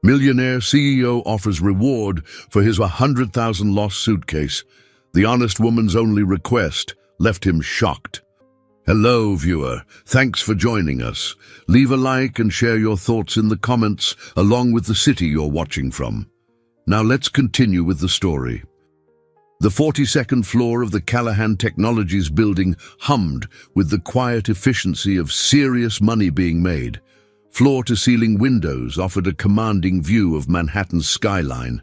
Millionaire CEO offers reward for his 100,000 lost suitcase. The honest woman's only request left him shocked. Hello, viewer. Thanks for joining us. Leave a like and share your thoughts in the comments, along with the city you're watching from. Now let's continue with the story. The 42nd floor of the Callahan Technologies building hummed with the quiet efficiency of serious money being made. Floor-to-ceiling windows offered a commanding view of Manhattan's skyline.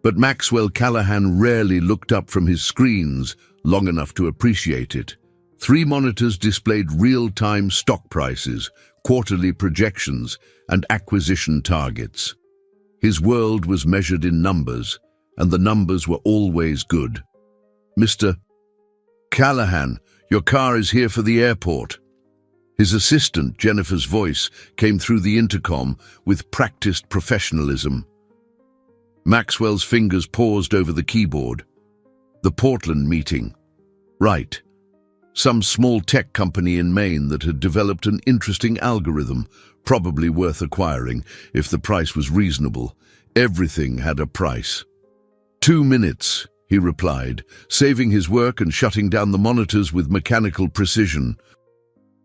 But Maxwell Callahan rarely looked up from his screens long enough to appreciate it. 3 monitors displayed real-time stock prices, quarterly projections, and acquisition targets. His world was measured in numbers, and the numbers were always good. "Mr. Callahan, your car is here for the airport." His assistant, Jennifer's voice, came through the intercom with practiced professionalism. Maxwell's fingers paused over the keyboard. The Portland meeting. Right. Some small tech company in Maine that had developed an interesting algorithm, probably worth acquiring if the price was reasonable. Everything had a price. 2 minutes, he replied, saving his work and shutting down the monitors with mechanical precision.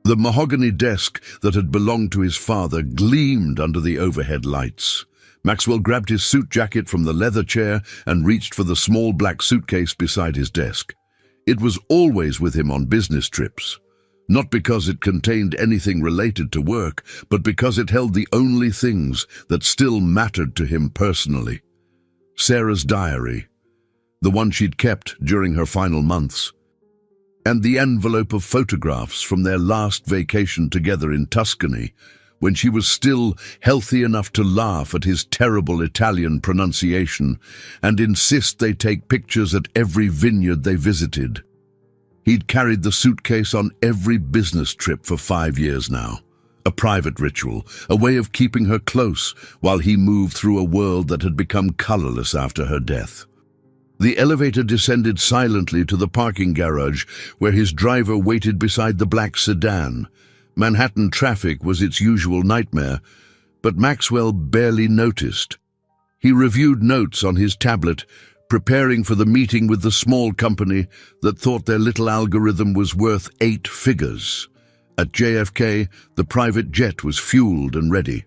The mahogany desk that had belonged to his father gleamed under the overhead lights. Maxwell grabbed his suit jacket from the leather chair and reached for the small black suitcase beside his desk. It was always with him on business trips. Not because it contained anything related to work, but because it held the only things that still mattered to him personally. Sarah's diary, the one she'd kept during her final months, and the envelope of photographs from their last vacation together in Tuscany, when she was still healthy enough to laugh at his terrible Italian pronunciation and insist they take pictures at every vineyard they visited. He'd carried the suitcase on every business trip for 5 years now. A private ritual, a way of keeping her close while he moved through a world that had become colorless after her death. The elevator descended silently to the parking garage where his driver waited beside the black sedan. Manhattan traffic was its usual nightmare, but Maxwell barely noticed. He reviewed notes on his tablet, preparing for the meeting with the small company that thought their little algorithm was worth 8 figures. At JFK, the private jet was fueled and ready.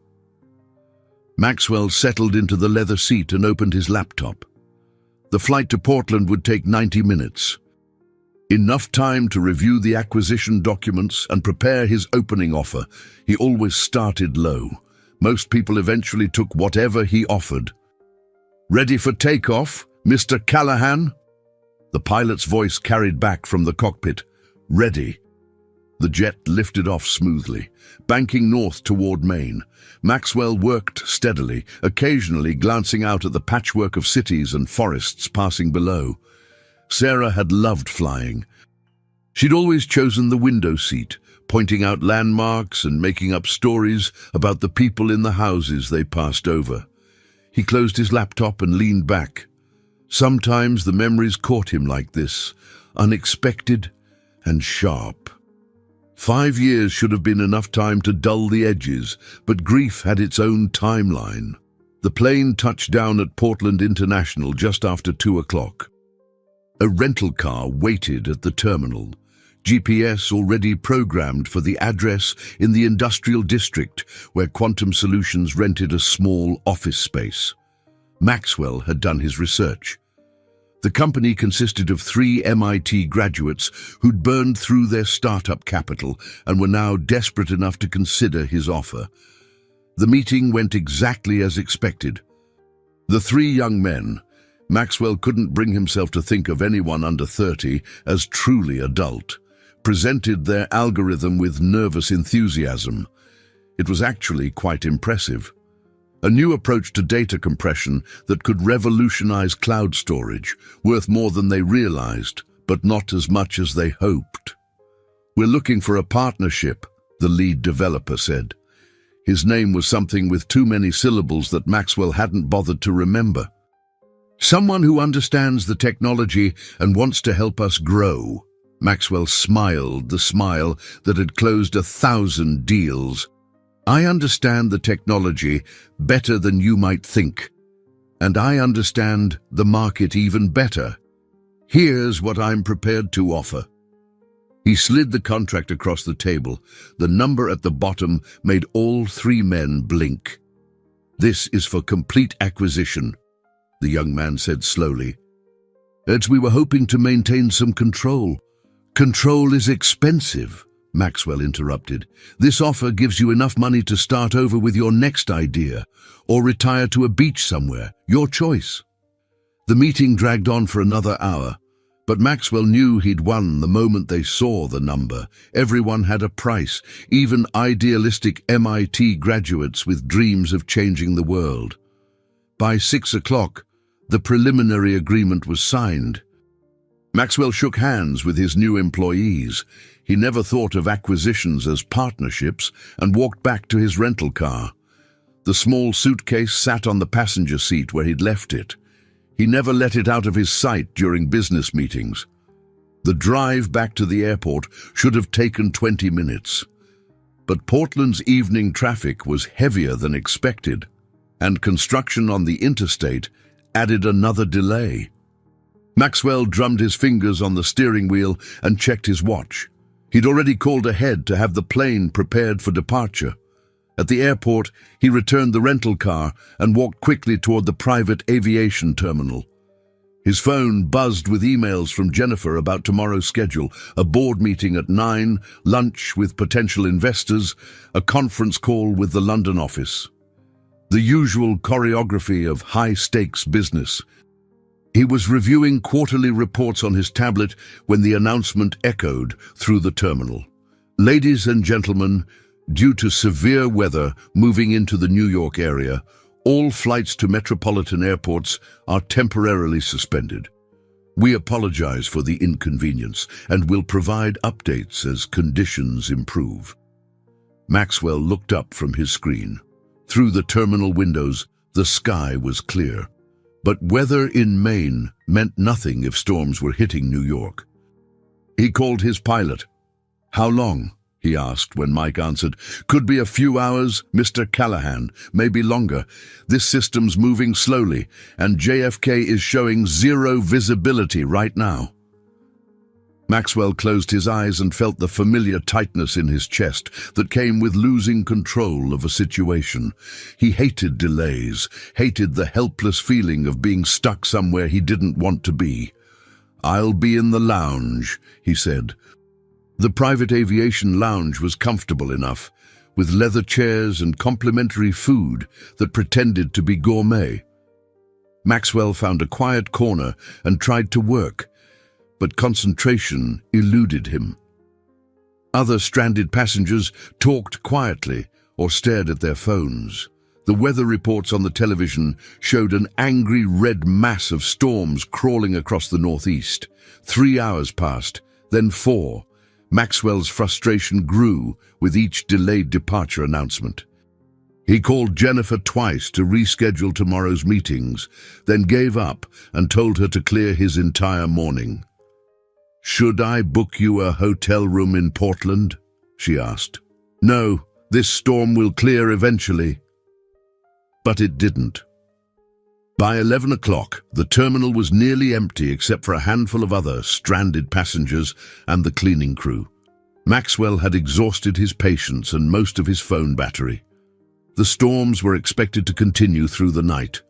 Maxwell settled into the leather seat and opened his laptop. The flight to Portland would take 90 minutes. Enough time to review the acquisition documents and prepare his opening offer. He always started low. Most people eventually took whatever he offered. "Ready for takeoff, Mr. Callahan?" The pilot's voice carried back from the cockpit. "Ready." The jet lifted off smoothly, banking north toward Maine. Maxwell worked steadily, occasionally glancing out at the patchwork of cities and forests passing below. Sarah had loved flying. She'd always chosen the window seat, pointing out landmarks and making up stories about the people in the houses they passed over. He closed his laptop and leaned back. Sometimes the memories caught him like this, unexpected and sharp. 5 years should have been enough time to dull the edges, but grief had its own timeline. The plane touched down at Portland International just after 2 o'clock. A rental car waited at the terminal, GPS already programmed for the address in the industrial district where Quantum Solutions rented a small office space. Maxwell had done his research. The company consisted of 3 MIT graduates who'd burned through their startup capital and were now desperate enough to consider his offer. The meeting went exactly as expected. The 3 young men, Maxwell couldn't bring himself to think of anyone under 30 as truly adult, presented their algorithm with nervous enthusiasm. It was actually quite impressive. A new approach to data compression that could revolutionize cloud storage, worth more than they realized, but not as much as they hoped. "We're looking for a partnership," the lead developer said. His name was something with too many syllables that Maxwell hadn't bothered to remember. "Someone who understands the technology and wants to help us grow." Maxwell smiled, the smile that had closed 1,000 deals. I understand the technology better than you might think, and I understand the market even better. Here's what I'm prepared to offer." He slid the contract across the table. The number at the bottom made all three men blink. "This is for complete acquisition," the young man said slowly. "As we were hoping to maintain some control." "Control is expensive," Maxwell interrupted. "This offer gives you enough money to start over with your next idea, or retire to a beach somewhere. Your choice." The meeting dragged on for another hour, but Maxwell knew he'd won the moment they saw the number. Everyone had a price, even idealistic MIT graduates with dreams of changing the world. By 6 o'clock, the preliminary agreement was signed. Maxwell shook hands with his new employees. He never thought of acquisitions as partnerships and walked back to his rental car. The small suitcase sat on the passenger seat where he'd left it. He never let it out of his sight during business meetings. The drive back to the airport should have taken 20 minutes. But Portland's evening traffic was heavier than expected, and construction on the interstate added another delay. Maxwell drummed his fingers on the steering wheel and checked his watch. He'd already called ahead to have the plane prepared for departure. At the airport, he returned the rental car and walked quickly toward the private aviation terminal. His phone buzzed with emails from Jennifer about tomorrow's schedule: a board meeting at 9, lunch with potential investors, a conference call with the London office. The usual choreography of high-stakes business. He was reviewing quarterly reports on his tablet when the announcement echoed through the terminal. "Ladies and gentlemen, due to severe weather moving into the New York area, all flights to metropolitan airports are temporarily suspended. We apologize for the inconvenience and will provide updates as conditions improve." Maxwell looked up from his screen. Through the terminal windows, the sky was clear. But weather in Maine meant nothing if storms were hitting New York. He called his pilot. "How long?" he asked when Mike answered. "Could be a few hours, Mr. Callahan, maybe longer. This system's moving slowly, and JFK is showing zero visibility right now." Maxwell closed his eyes and felt the familiar tightness in his chest that came with losing control of a situation. He hated delays, hated the helpless feeling of being stuck somewhere he didn't want to be. "I'll be in the lounge," he said. The private aviation lounge was comfortable enough, with leather chairs and complimentary food that pretended to be gourmet. Maxwell found a quiet corner and tried to work, but concentration eluded him. Other stranded passengers talked quietly or stared at their phones. The weather reports on the television showed an angry red mass of storms crawling across the northeast. 3 hours passed, then 4. Maxwell's frustration grew with each delayed departure announcement. He called Jennifer twice to reschedule tomorrow's meetings, then gave up and told her to clear his entire morning. "Should I book you a hotel room in Portland?" she asked. "No, this storm will clear eventually." But it didn't. By 11 o'clock, the terminal was nearly empty except for a handful of other stranded passengers and the cleaning crew. Maxwell had exhausted his patience and most of his phone battery. The storms were expected to continue through the night.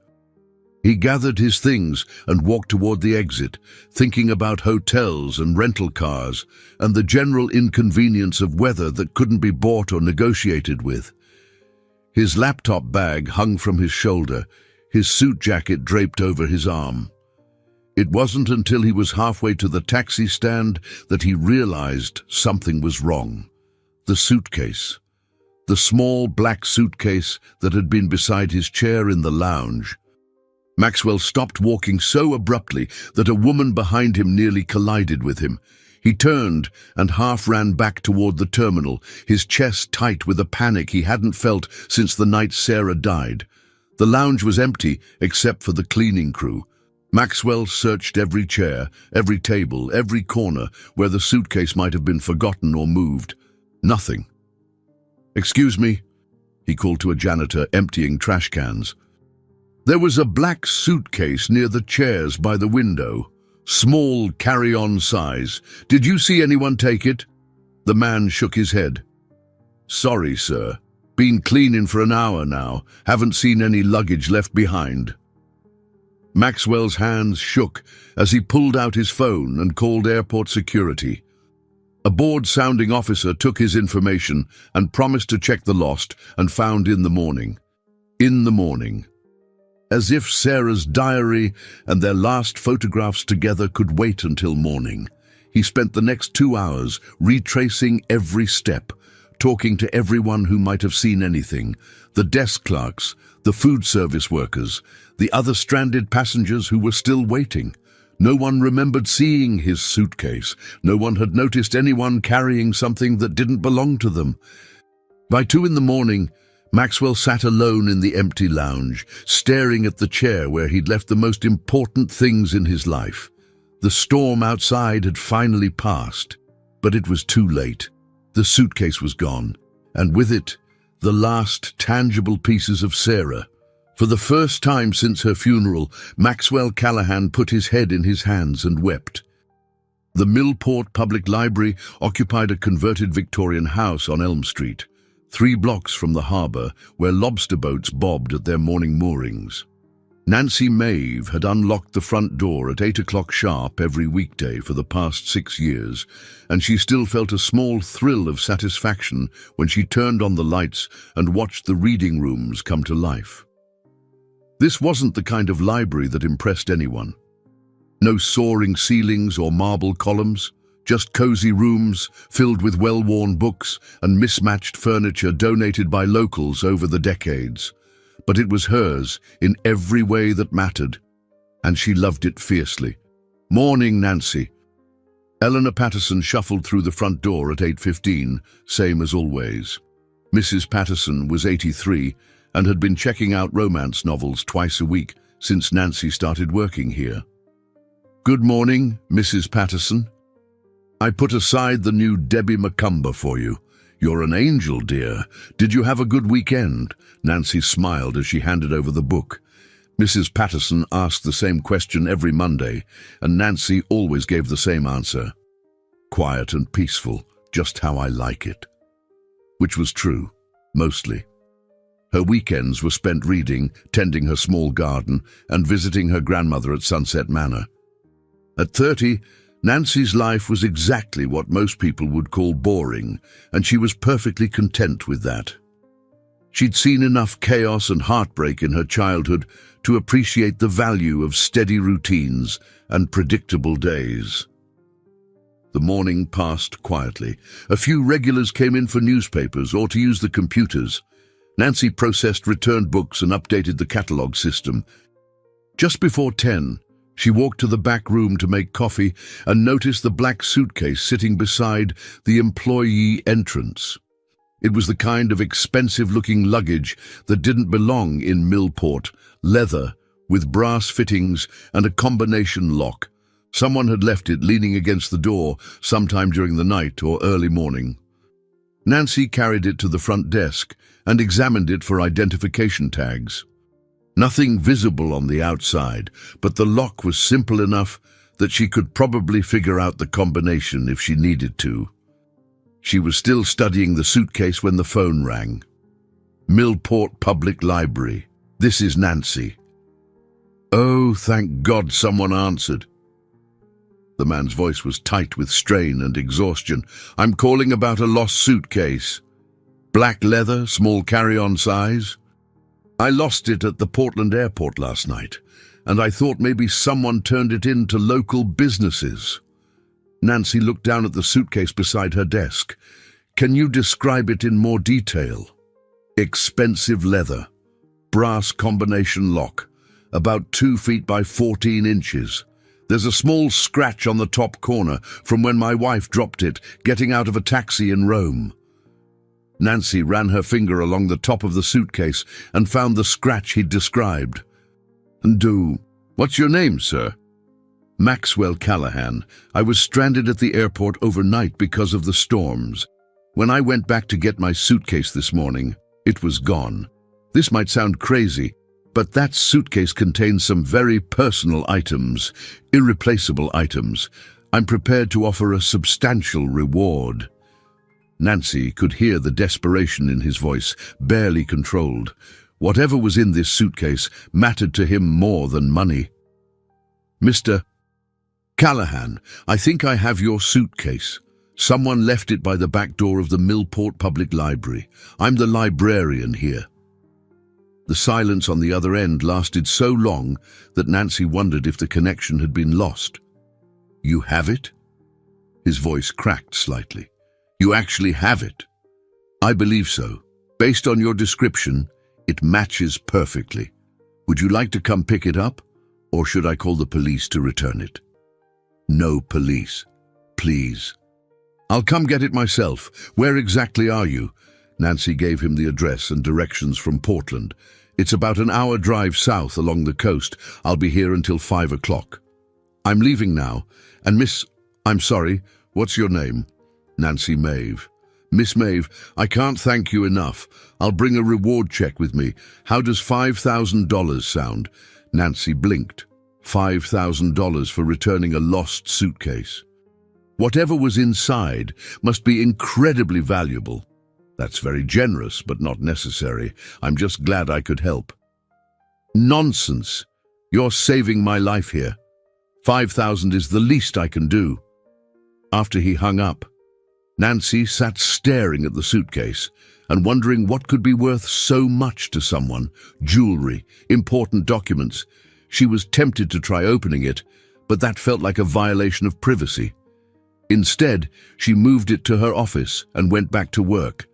He gathered his things and walked toward the exit, thinking about hotels and rental cars and the general inconvenience of weather that couldn't be bought or negotiated with. His laptop bag hung from his shoulder, his suit jacket draped over his arm. It wasn't until he was halfway to the taxi stand that he realized something was wrong. The suitcase. The small black suitcase that had been beside his chair in the lounge. Maxwell stopped walking so abruptly that a woman behind him nearly collided with him. He turned and half ran back toward the terminal, his chest tight with a panic he hadn't felt since the night Sarah died. The lounge was empty except for the cleaning crew. Maxwell searched every chair, every table, every corner where the suitcase might have been forgotten or moved. Nothing. "Excuse me," he called to a janitor emptying trash cans. There was a black suitcase near the chairs by the window. Small carry-on size. Did you see anyone take it? The man shook his head. Sorry, sir. Been cleaning for an hour now. Haven't seen any luggage left behind. Maxwell's hands shook as he pulled out his phone and called airport security. A bored-sounding officer took his information and promised to check the lost and found in the morning. In the morning. As if Sarah's diary and their last photographs together could wait until morning. He spent the next 2 hours retracing every step, talking to everyone who might have seen anything, the desk clerks, the food service workers, the other stranded passengers who were still waiting. No one remembered seeing his suitcase. No one had noticed anyone carrying something that didn't belong to them. By 2 in the morning, Maxwell sat alone in the empty lounge, staring at the chair where he'd left the most important things in his life. The storm outside had finally passed, but it was too late. The suitcase was gone, and with it, the last tangible pieces of Sarah. For the first time since her funeral, Maxwell Callahan put his head in his hands and wept. The Millport Public Library occupied a converted Victorian house on Elm Street, 3 blocks from the harbour where lobster boats bobbed at their morning moorings. Nancy Maeve had unlocked the front door at 8 o'clock sharp every weekday for the past 6 years, and she still felt a small thrill of satisfaction when she turned on the lights and watched the reading rooms come to life. This wasn't the kind of library that impressed anyone. No soaring ceilings or marble columns, just cozy rooms filled with well-worn books and mismatched furniture donated by locals over the decades. But it was hers in every way that mattered, and she loved it fiercely. Morning, Nancy. Eleanor Patterson shuffled through the front door at 8:15, same as always. Mrs. Patterson was 83 and had been checking out romance novels twice a week since Nancy started working here. Good morning, Mrs. Patterson. I put aside the new Debbie Macumber for you. You're an angel, dear. Did you have a good weekend? Nancy smiled as she handed over the book. Mrs. Patterson asked the same question every Monday, and Nancy always gave the same answer. Quiet and peaceful, just how I like it. Which was true, mostly. Her weekends were spent reading, tending her small garden, and visiting her grandmother at Sunset Manor. At 30, Nancy's life was exactly what most people would call boring, and she was perfectly content with that. She'd seen enough chaos and heartbreak in her childhood to appreciate the value of steady routines and predictable days. The morning passed quietly. A few regulars came in for newspapers or to use the computers. Nancy processed returned books and updated the catalogue system. Just before 10, she walked to the back room to make coffee and noticed the black suitcase sitting beside the employee entrance. It was the kind of expensive-looking luggage that didn't belong in Millport, leather, with brass fittings and a combination lock. Someone had left it leaning against the door sometime during the night or early morning. Nancy carried it to the front desk and examined it for identification tags. Nothing visible on the outside, but the lock was simple enough that she could probably figure out the combination if she needed to. She was still studying the suitcase when the phone rang. Millport Public Library. This is Nancy. Oh, thank God someone answered. The man's voice was tight with strain and exhaustion. I'm calling about a lost suitcase. Black leather, small carry-on size. I lost it at the Portland airport last night, and I thought maybe someone turned it in to local businesses. Nancy looked down at the suitcase beside her desk. Can you describe it in more detail? Expensive leather, brass combination lock, about 2 feet by 14 inches. There's a small scratch on the top corner from when my wife dropped it, getting out of a taxi in Rome. Nancy ran her finger along the top of the suitcase and found the scratch he'd described. What's your name, sir? Maxwell Callahan. I was stranded at the airport overnight because of the storms. When I went back to get my suitcase this morning, It was gone. This might sound crazy, but that suitcase contains some very personal items, irreplaceable items. I'm prepared to offer a substantial reward. Nancy could hear the desperation in his voice, barely controlled. Whatever was in this suitcase mattered to him more than money. Mr. Callahan, I think I have your suitcase. Someone left it by the back door of the Millport Public Library. I'm the librarian here. The silence on the other end lasted so long that Nancy wondered if the connection had been lost. You have it? His voice cracked slightly. You actually have it? I believe so. Based on your description, it matches perfectly. Would you like to come pick it up, or should I call the police to return it? No police. Please. I'll come get it myself. Where exactly are you? Nancy gave him the address and directions from Portland. It's about an hour drive south along the coast. I'll be here until 5 o'clock. I'm leaving now, and I'm sorry, what's your name? Nancy Maeve. Miss Maeve, I can't thank you enough. I'll bring a reward check with me. How does $5,000 sound? Nancy blinked. $5,000 for returning a lost suitcase. Whatever was inside must be incredibly valuable. That's very generous, but not necessary. I'm just glad I could help. Nonsense. You're saving my life here. $5,000 is the least I can do. After he hung up, Nancy sat staring at the suitcase and wondering what could be worth so much to someone. Jewelry, important documents. She was tempted to try opening it, but that felt like a violation of privacy. Instead, she moved it to her office and went back to work.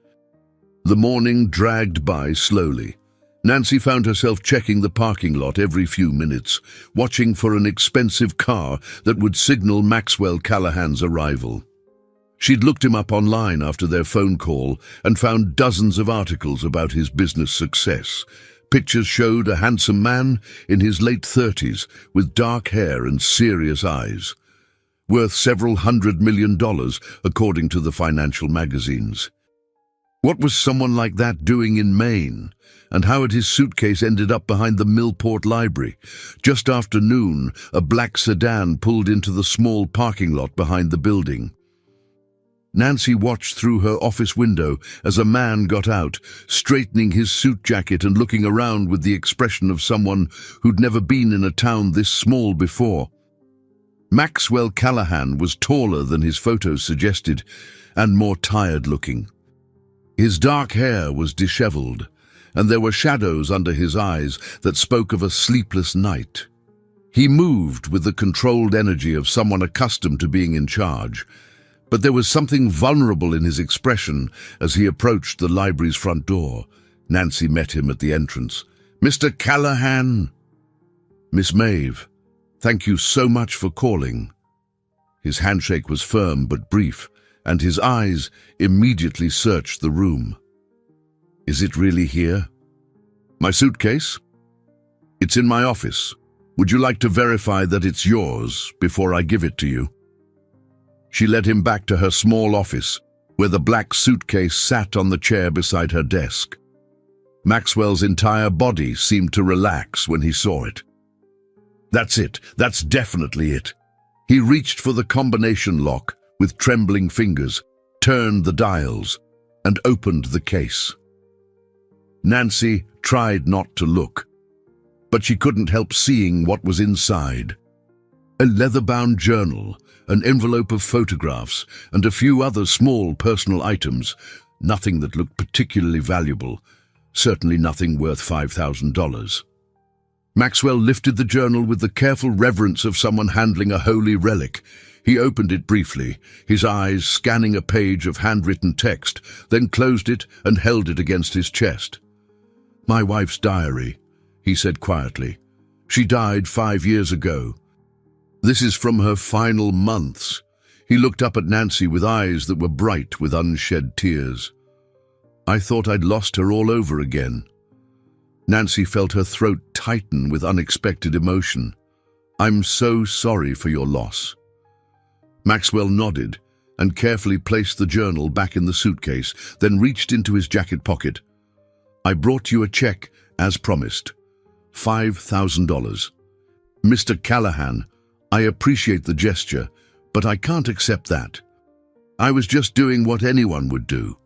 The morning dragged by slowly. Nancy found herself checking the parking lot every few minutes, watching for an expensive car that would signal Maxwell Callahan's arrival. She'd looked him up online after their phone call and found dozens of articles about his business success. Pictures showed a handsome man in his late 30s with dark hair and serious eyes, worth several $100 million according to the financial magazines. What was someone like that doing in Maine? And how had his suitcase ended up behind the Millport Library? Just after noon, a black sedan pulled into the small parking lot behind the building. Nancy watched through her office window as a man got out, straightening his suit jacket and looking around with the expression of someone who'd never been in a town this small before. Maxwell Callahan was taller than his photos suggested and more tired-looking. His dark hair was disheveled, and there were shadows under his eyes that spoke of a sleepless night. He moved with the controlled energy of someone accustomed to being in charge, but there was something vulnerable in his expression as he approached the library's front door. Nancy met him at the entrance. "Mr. Callahan!" "Miss Maeve, thank you so much for calling." His handshake was firm but brief, and his eyes immediately searched the room. "Is it really here?" "My suitcase? It's in my office. Would you like to verify that it's yours before I give it to you?" She led him back to her small office, where the black suitcase sat on the chair beside her desk. Maxwell's entire body seemed to relax when he saw it. "That's it. That's definitely it." He reached for the combination lock with trembling fingers, turned the dials, and opened the case. Nancy tried not to look, but she couldn't help seeing what was inside. A leather-bound journal, an envelope of photographs, and a few other small personal items, nothing that looked particularly valuable, certainly nothing worth $5,000. Maxwell lifted the journal with the careful reverence of someone handling a holy relic. He opened it briefly, his eyes scanning a page of handwritten text, then closed it and held it against his chest. "My wife's diary," he said quietly. "She died 5 years ago. This is from her final months." He looked up at Nancy with eyes that were bright with unshed tears. "I thought I'd lost her all over again." Nancy felt her throat tighten with unexpected emotion. "I'm so sorry for your loss." Maxwell nodded and carefully placed the journal back in the suitcase, then reached into his jacket pocket. I brought you a check, as promised. $5,000. Mr. Callahan, I appreciate the gesture, but I can't accept that. I was just doing what anyone would do.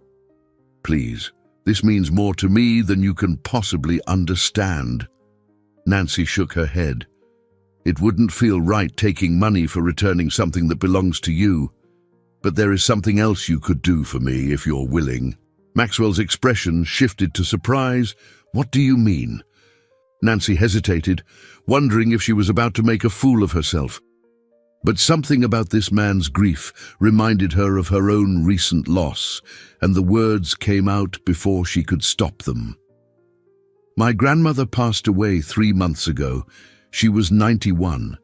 Please, this means more to me than you can possibly understand. Nancy shook her head. It wouldn't feel right taking money for returning something that belongs to you. But there is something else you could do for me if you're willing. Maxwell's expression shifted to surprise. What do you mean? Nancy hesitated, wondering if she was about to make a fool of herself. But something about this man's grief reminded her of her own recent loss, and the words came out before she could stop them. My grandmother passed away 3 months ago. She was 91,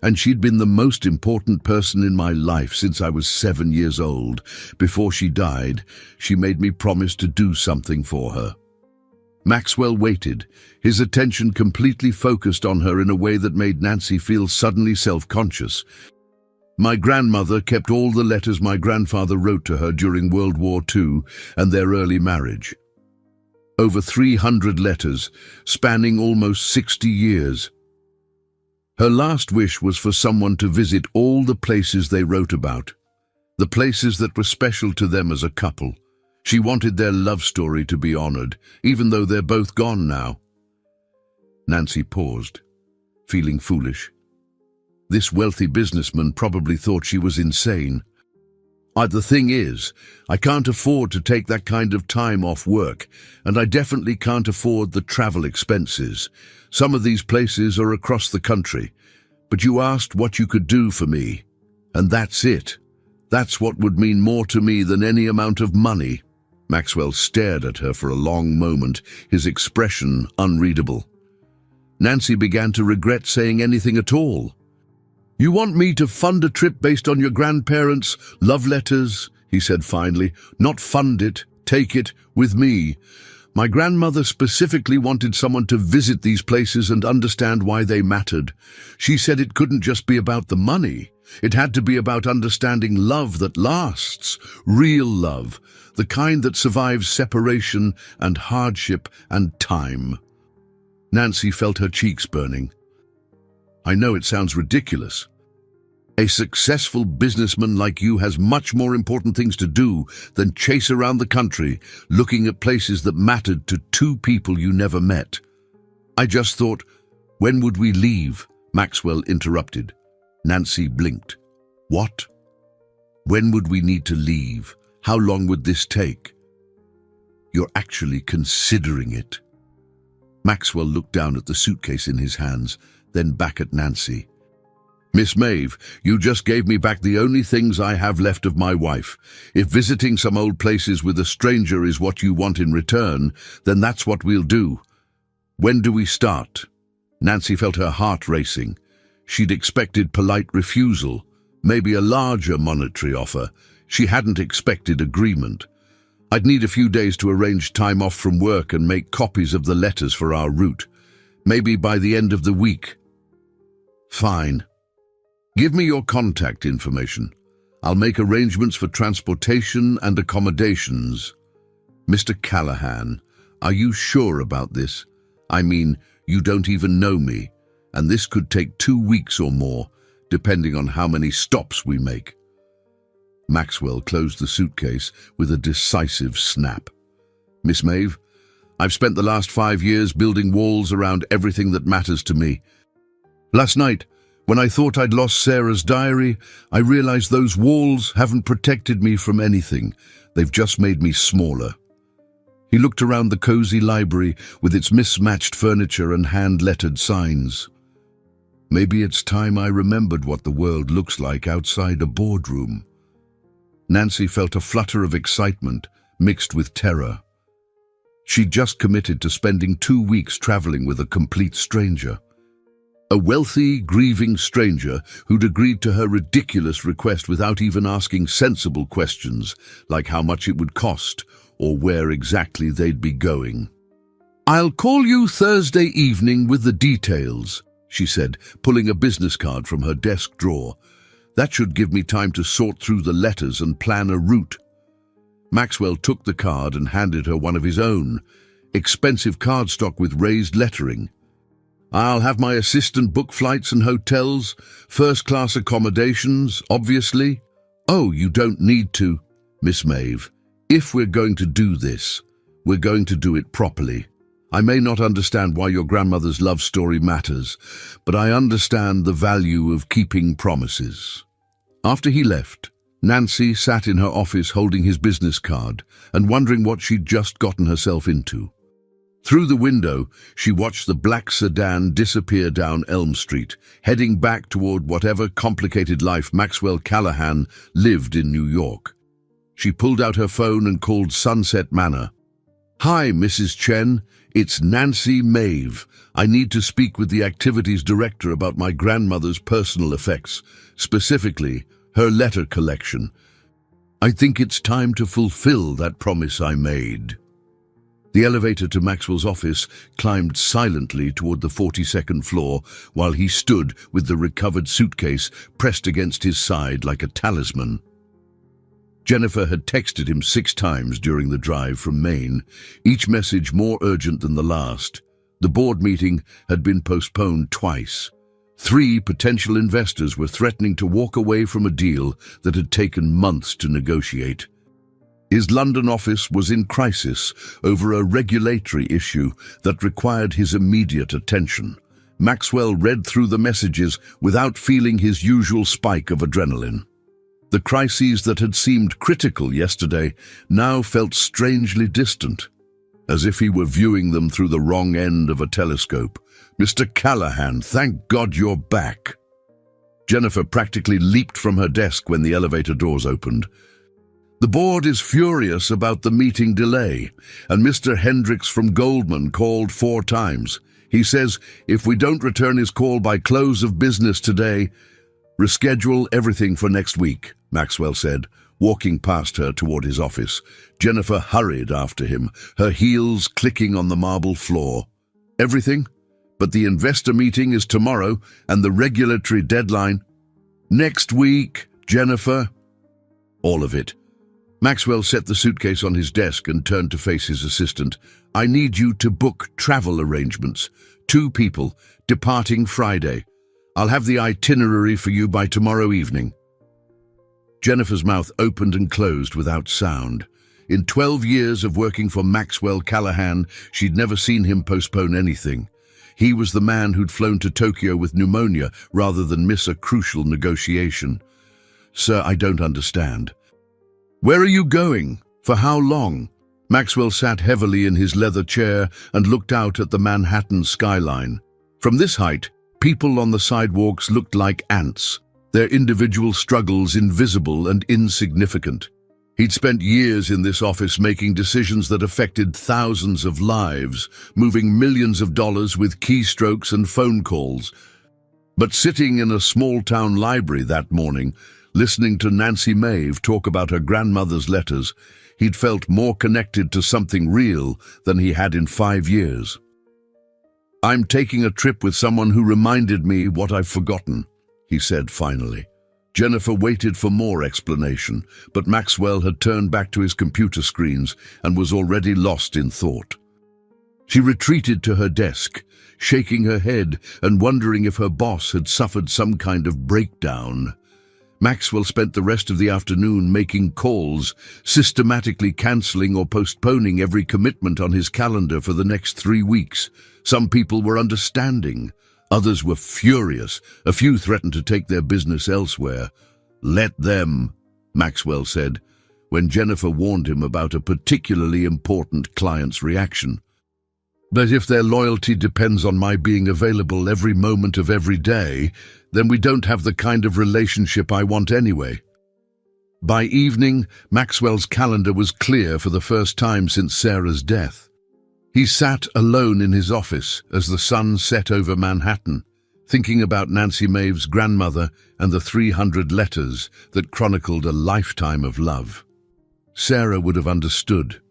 and she'd been the most important person in my life since I was 7 years old. Before she died, she made me promise to do something for her. Maxwell waited, his attention completely focused on her in a way that made Nancy feel suddenly self-conscious. My grandmother kept all the letters my grandfather wrote to her during World War II and their early marriage. Over 300 letters, spanning almost 60 years. Her last wish was for someone to visit all the places they wrote about, the places that were special to them as a couple. She wanted their love story to be honored, even though they're both gone now. Nancy paused, feeling foolish. This wealthy businessman probably thought she was insane. The thing is, I can't afford to take that kind of time off work, and I definitely can't afford the travel expenses. Some of these places are across the country, but you asked what you could do for me, and that's it. That's what would mean more to me than any amount of money. Maxwell stared at her for a long moment, his expression unreadable. Nancy began to regret saying anything at all. You want me to fund a trip based on your grandparents' love letters, he said finally. Not fund it, take it, with me. My grandmother specifically wanted someone to visit these places and understand why they mattered. She said it couldn't just be about the money. It had to be about understanding love that lasts, real love, the kind that survives separation and hardship and time. Nancy felt her cheeks burning. I know it sounds ridiculous. A successful businessman like you has much more important things to do than chase around the country looking at places that mattered to 2 people you never met. I just thought, when would we leave? Maxwell interrupted. Nancy blinked. What? When would we need to leave? How long would this take? You're actually considering it. Maxwell looked down at the suitcase in his hands, then back at Nancy. Miss Maeve, you just gave me back the only things I have left of my wife. If visiting some old places with a stranger is what you want in return, then that's what we'll do. When do we start? Nancy felt her heart racing. She'd expected polite refusal, maybe a larger monetary offer. She hadn't expected agreement. I'd need a few days to arrange time off from work and make copies of the letters for our route. Maybe by the end of the week. Fine. Give me your contact information. I'll make arrangements for transportation and accommodations. Mr. Callahan, are you sure about this? I mean, you don't even know me, and this could take 2 weeks or more, depending on how many stops we make. Maxwell closed the suitcase with a decisive snap. Miss Maeve, I've spent the last 5 years building walls around everything that matters to me. Last night, when I thought I'd lost Sarah's diary, I realized those walls haven't protected me from anything. They've just made me smaller. He looked around the cozy library with its mismatched furniture and hand-lettered signs. Maybe it's time I remembered what the world looks like outside a boardroom. Nancy felt a flutter of excitement mixed with terror. She'd just committed to spending 2 weeks traveling with a complete stranger. A wealthy, grieving stranger who'd agreed to her ridiculous request without even asking sensible questions, like how much it would cost or where exactly they'd be going. I'll call you Thursday evening with the details, she said, pulling a business card from her desk drawer. That should give me time to sort through the letters and plan a route. Maxwell took the card and handed her one of his own. expensive cardstock with raised lettering. I'll have my assistant book flights and hotels, first-class accommodations, obviously. Oh, you don't need to, Miss Maeve. If we're going to do this, we're going to do it properly. I may not understand why your grandmother's love story matters, but I understand the value of keeping promises. After he left, Nancy sat in her office holding his business card and wondering what she'd just gotten herself into. Through the window, she watched the black sedan disappear down Elm Street, heading back toward whatever complicated life Maxwell Callahan lived in New York. She pulled out her phone and called Sunset Manor. "Hi, Mrs. Chen. It's Nancy Maeve. I need to speak with the activities director about my grandmother's personal effects, specifically her letter collection. I think it's time to fulfill that promise I made." The elevator to Maxwell's office climbed silently toward the 42nd floor while he stood with the recovered suitcase pressed against his side like a talisman. Jennifer had texted him 6 times during the drive from Maine, each message more urgent than the last. The board meeting had been postponed twice. 3 potential investors were threatening to walk away from a deal that had taken months to negotiate. His London office was in crisis over a regulatory issue that required his immediate attention. Maxwell read through the messages without feeling his usual spike of adrenaline. The crises that had seemed critical yesterday now felt strangely distant, as if he were viewing them through the wrong end of a telescope. "Mr. Callahan, thank God you're back." Jennifer practically leaped from her desk when the elevator doors opened. "The board is furious about the meeting delay, and Mr. Hendricks from Goldman called 4 times. He says if we don't return his call by close of business today, reschedule everything for next week," Maxwell said, walking past her toward his office. Jennifer hurried after him, her heels clicking on the marble floor. "Everything? But the investor meeting is tomorrow, and the regulatory deadline." "Next week, Jennifer." "All of it." Maxwell set the suitcase on his desk and turned to face his assistant. "I need you to book travel arrangements. 2 people, departing Friday. I'll have the itinerary for you by tomorrow evening." Jennifer's mouth opened and closed without sound. In 12 years of working for Maxwell Callahan, she'd never seen him postpone anything. He was the man who'd flown to Tokyo with pneumonia rather than miss a crucial negotiation. "Sir, I don't understand." "Where are you going? For how long?" Maxwell sat heavily in his leather chair and looked out at the Manhattan skyline. From this height, people on the sidewalks looked like ants, their individual struggles invisible and insignificant. He'd spent years in this office making decisions that affected thousands of lives, moving millions of dollars with keystrokes and phone calls. But sitting in a small-town library that morning, listening to Nancy Maeve talk about her grandmother's letters, he'd felt more connected to something real than he had in 5 years. "I'm taking a trip with someone who reminded me what I've forgotten," he said finally. Jennifer waited for more explanation, but Maxwell had turned back to his computer screens and was already lost in thought. She retreated to her desk, shaking her head and wondering if her boss had suffered some kind of breakdown. Maxwell spent the rest of the afternoon making calls, systematically cancelling or postponing every commitment on his calendar for the next 3 weeks. Some people were understanding. Others were furious. A few threatened to take their business elsewhere. "Let them," Maxwell said, when Jennifer warned him about a particularly important client's reaction. "But if their loyalty depends on my being available every moment of every day, then we don't have the kind of relationship I want anyway." By evening, Maxwell's calendar was clear for the first time since Sarah's death. He sat alone in his office as the sun set over Manhattan, thinking about Nancy Maeve's grandmother and the 300 letters that chronicled a lifetime of love. Sarah would have understood.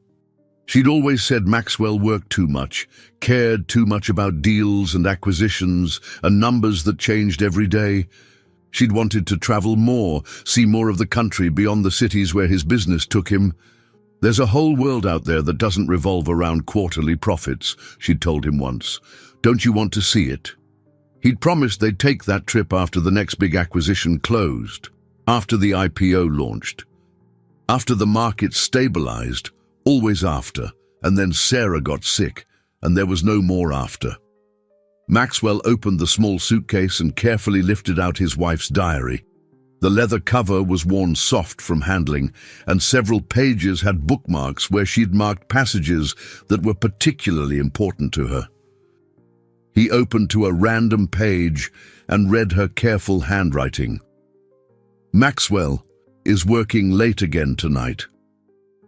She'd always said Maxwell worked too much, cared too much about deals and acquisitions and numbers that changed every day. She'd wanted to travel more, see more of the country beyond the cities where his business took him. "There's a whole world out there that doesn't revolve around quarterly profits," she'd told him once. "Don't you want to see it?" He'd promised they'd take that trip after the next big acquisition closed, after the IPO launched, after the market stabilized, always after, and then Sarah got sick, and there was no more after. Maxwell opened the small suitcase and carefully lifted out his wife's diary. The leather cover was worn soft from handling, and several pages had bookmarks where she'd marked passages that were particularly important to her. He opened to a random page and read her careful handwriting. "Maxwell is working late again tonight.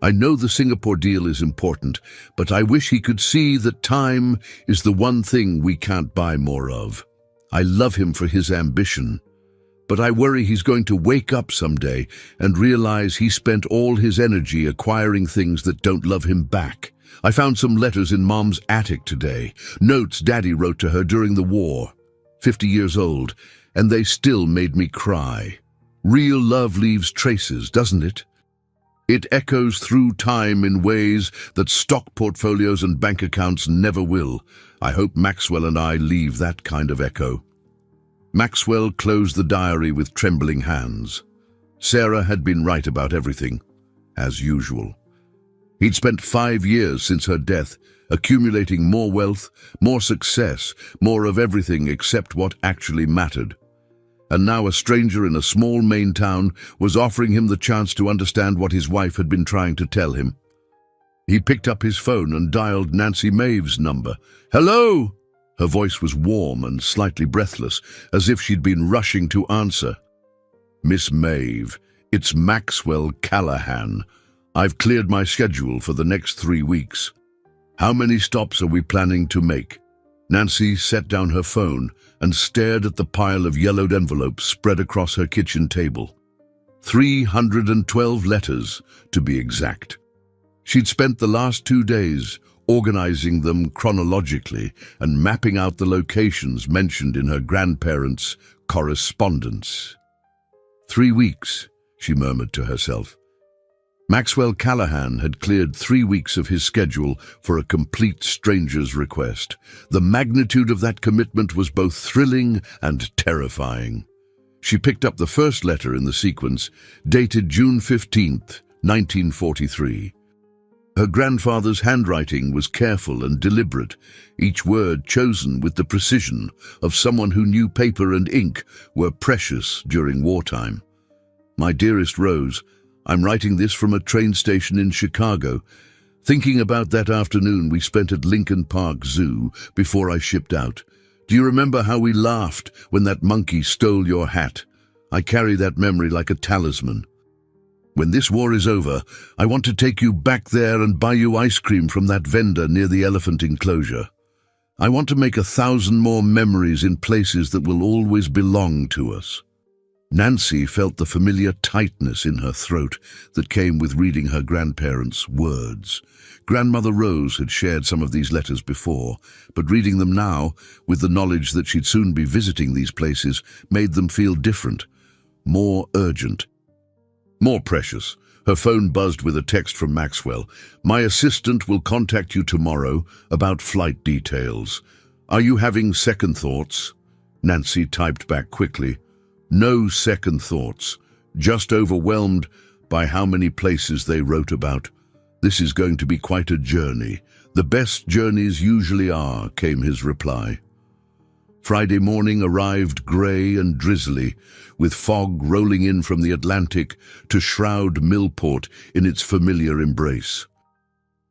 I know the Singapore deal is important, but I wish he could see that time is the one thing we can't buy more of. I love him for his ambition, but I worry he's going to wake up someday and realize he spent all his energy acquiring things that don't love him back. I found some letters in Mom's attic today, notes Daddy wrote to her during the war, 50 years old, and they still made me cry. Real love leaves traces, doesn't it? It echoes through time in ways that stock portfolios and bank accounts never will. I hope Maxwell and I leave that kind of echo." Maxwell closed the diary with trembling hands. Sarah had been right about everything, as usual. He'd spent 5 years since her death, accumulating more wealth, more success, more of everything except what actually mattered. And now a stranger in a small Maine town was offering him the chance to understand what his wife had been trying to tell him. He picked up his phone and dialed Nancy Maeve's number. "Hello!" Her voice was warm and slightly breathless, as if she'd been rushing to answer. "Miss Maeve, it's Maxwell Callahan. I've cleared my schedule for the next 3 weeks. How many stops are we planning to make?" Nancy set down her phone and stared at the pile of yellowed envelopes spread across her kitchen table. 312 letters, to be exact. She'd spent the last 2 days organizing them chronologically and mapping out the locations mentioned in her grandparents' correspondence. 3 weeks, she murmured to herself. Maxwell Callahan had cleared 3 weeks of his schedule for a complete stranger's request. The magnitude of that commitment was both thrilling and terrifying. She picked up the first letter in the sequence, dated June 15th, 1943. Her grandfather's handwriting was careful and deliberate, each word chosen with the precision of someone who knew paper and ink were precious during wartime. "My dearest Rose, I'm writing this from a train station in Chicago, thinking about that afternoon we spent at Lincoln Park Zoo before I shipped out. Do you remember how we laughed when that monkey stole your hat? I carry that memory like a talisman. When this war is over, I want to take you back there and buy you ice cream from that vendor near the elephant enclosure. I want to make 1,000 more memories in places that will always belong to us." Nancy felt the familiar tightness in her throat that came with reading her grandparents' words. Grandmother Rose had shared some of these letters before, but reading them now, with the knowledge that she'd soon be visiting these places, made them feel different, more urgent, more precious. Her phone buzzed with a text from Maxwell. "My assistant will contact you tomorrow about flight details. Are you having second thoughts?" Nancy typed back quickly. "No second thoughts, just overwhelmed by how many places they wrote about. This is going to be quite a journey. The best journeys usually are," came his reply. Friday morning arrived grey and drizzly, with fog rolling in from the Atlantic to shroud Millport in its familiar embrace.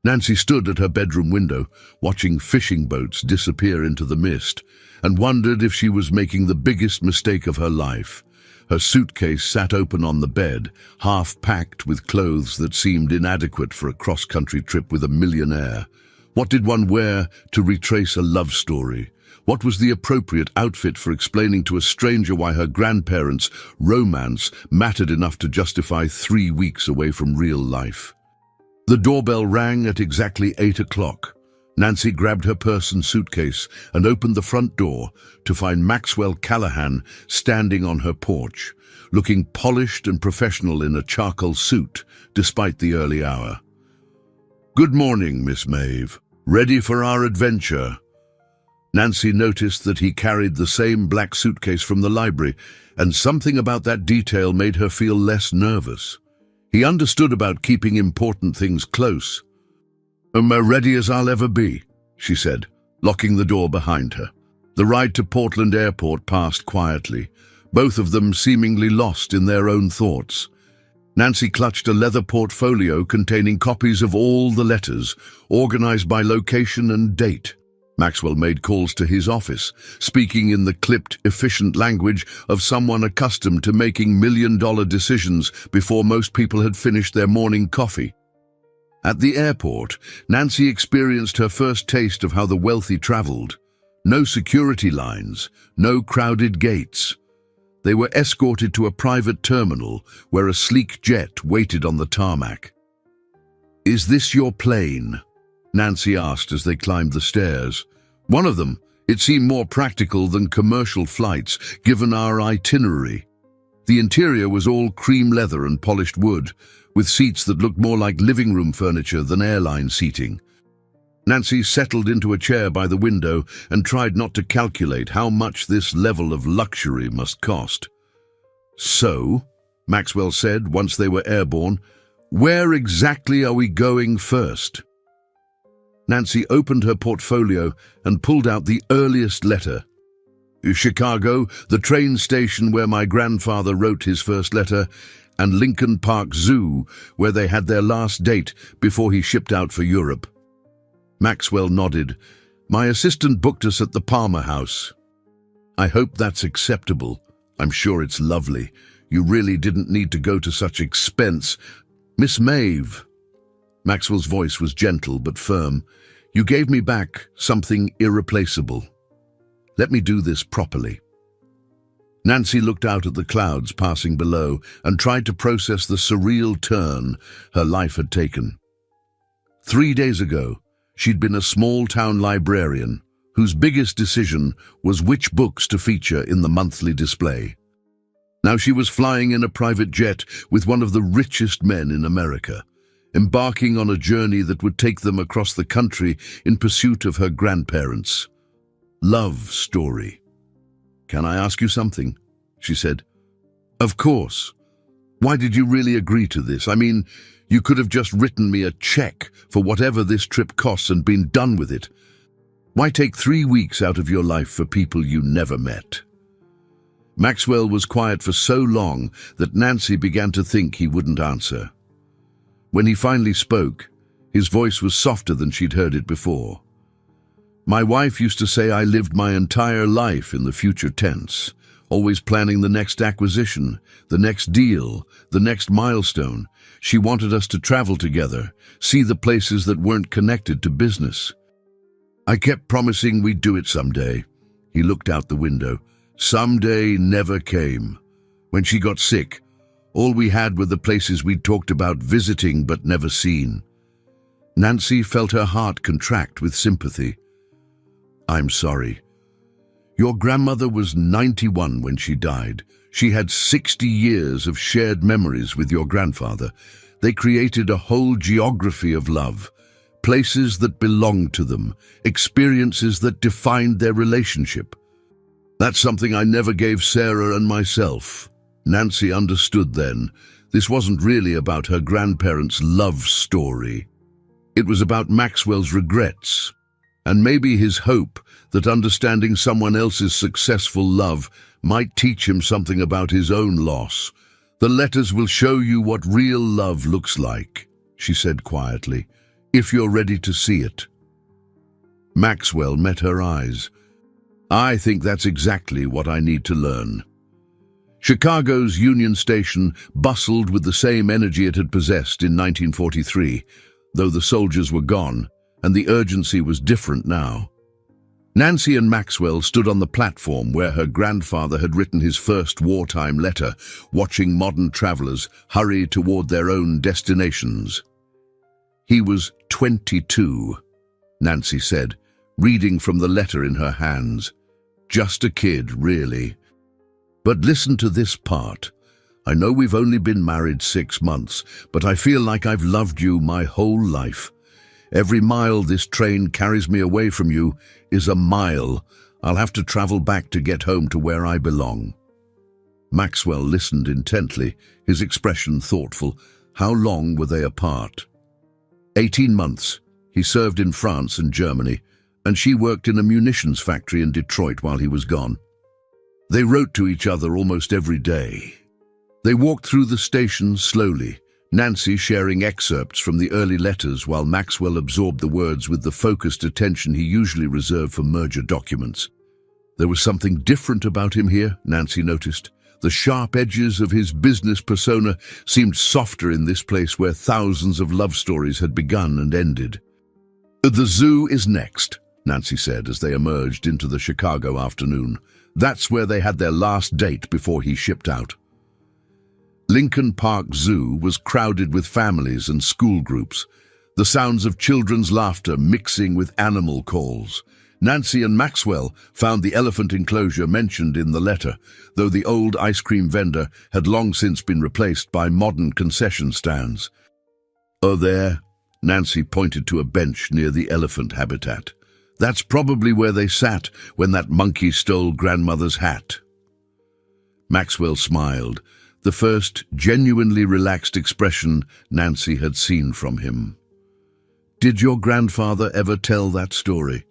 Nancy stood at her bedroom window, watching fishing boats disappear into the mist, and wondered if she was making the biggest mistake of her life. Her suitcase sat open on the bed, half packed with clothes that seemed inadequate for a cross-country trip with a millionaire. What did one wear to retrace a love story? What was the appropriate outfit for explaining to a stranger why her grandparents' romance mattered enough to justify 3 weeks away from real life? The doorbell rang at exactly 8 o'clock. Nancy grabbed her purse and suitcase and opened the front door to find Maxwell Callahan standing on her porch, looking polished and professional in a charcoal suit despite the early hour. Good morning, Miss Maeve. Ready for our adventure? Nancy noticed that he carried the same black suitcase from the library, and something about that detail made her feel less nervous. He understood about keeping important things close. "I'm as ready as I'll ever be," she said, locking the door behind her. The ride to Portland Airport passed quietly, both of them seemingly lost in their own thoughts. Nancy clutched a leather portfolio containing copies of all the letters, organized by location and date. Maxwell made calls to his office, speaking in the clipped, efficient language of someone accustomed to making million-dollar decisions before most people had finished their morning coffee. At the airport, Nancy experienced her first taste of how the wealthy traveled. No security lines, no crowded gates. They were escorted to a private terminal where a sleek jet waited on the tarmac. "Is this your plane?" Nancy asked as they climbed the stairs. One of them, it seemed more practical than commercial flights, given our itinerary. The interior was all cream leather and polished wood, with seats that looked more like living room furniture than airline seating. Nancy settled into a chair by the window and tried not to calculate how much this level of luxury must cost. "So," Maxwell said once they were airborne, "where exactly are we going first?" Nancy opened her portfolio and pulled out the earliest letter. "Chicago, the train station where my grandfather wrote his first letter, and Lincoln Park Zoo, where they had their last date before he shipped out for Europe." Maxwell nodded. "My assistant booked us at the Palmer House." "I hope that's acceptable. I'm sure it's lovely. You really didn't need to go to such expense." "Miss Maeve." Maxwell's voice was gentle but firm. "You gave me back something irreplaceable. Let me do this properly." Nancy looked out at the clouds passing below and tried to process the surreal turn her life had taken. 3 days ago, she'd been a small-town librarian whose biggest decision was which books to feature in the monthly display. Now she was flying in a private jet with one of the richest men in America, embarking on a journey that would take them across the country in pursuit of her grandparents' love story. "Can I ask you something?" she said. "Of course. Why did you really agree to this? I mean, you could have just written me a check for whatever this trip costs and been done with it. Why take 3 weeks out of your life for people you never met?" Maxwell was quiet for so long that Nancy began to think he wouldn't answer. When he finally spoke, his voice was softer than she'd heard it before. "My wife used to say I lived my entire life in the future tense, always planning the next acquisition, the next deal, the next milestone. She wanted us to travel together, see the places that weren't connected to business. I kept promising we'd do it someday." He looked out the window. "Someday never came. When she got sick, all we had were the places we'd talked about visiting but never seen." Nancy felt her heart contract with sympathy. "I'm sorry. Your grandmother was 91 when she died. She had 60 years of shared memories with your grandfather. They created a whole geography of love, places that belonged to them, experiences that defined their relationship. That's something I never gave Sarah and myself." Nancy understood then. This wasn't really about her grandparents' love story. It was about Maxwell's regrets, and maybe his hope that understanding someone else's successful love might teach him something about his own loss. "The letters will show you what real love looks like," she said quietly, "if you're ready to see it." Maxwell met her eyes. "I think that's exactly what I need to learn." Chicago's Union Station bustled with the same energy it had possessed in 1943, though the soldiers were gone, and the urgency was different now. Nancy and Maxwell stood on the platform where her grandfather had written his first wartime letter, watching modern travelers hurry toward their own destinations. "He was 22, Nancy said, reading from the letter in her hands. "Just a kid, really. But listen to this part. I know we've only been married 6 months, but I feel like I've loved you my whole life. Every mile this train carries me away from you is a mile. I'll have to travel back to get home to where I belong." Maxwell listened intently, his expression thoughtful. How long were they apart? 18 months. He served in France and Germany, and she worked in a munitions factory in Detroit while he was gone. They wrote to each other almost every day. They walked through the station slowly, Nancy sharing excerpts from the early letters while Maxwell absorbed the words with the focused attention he usually reserved for merger documents. There was something different about him here, Nancy noticed. The sharp edges of his business persona seemed softer in this place where thousands of love stories had begun and ended. "The zoo is next," Nancy said as they emerged into the Chicago afternoon. That's where they had their last date before he shipped out. Lincoln Park Zoo was crowded with families and school groups, the sounds of children's laughter mixing with animal calls. Nancy and Maxwell found the elephant enclosure mentioned in the letter, though the old ice cream vendor had long since been replaced by modern concession stands. "Oh, there," Nancy pointed to a bench near the elephant habitat. "That's probably where they sat when that monkey stole grandmother's hat." Maxwell smiled, the first genuinely relaxed expression Nancy had seen from him. "Did your grandfather ever tell that story?"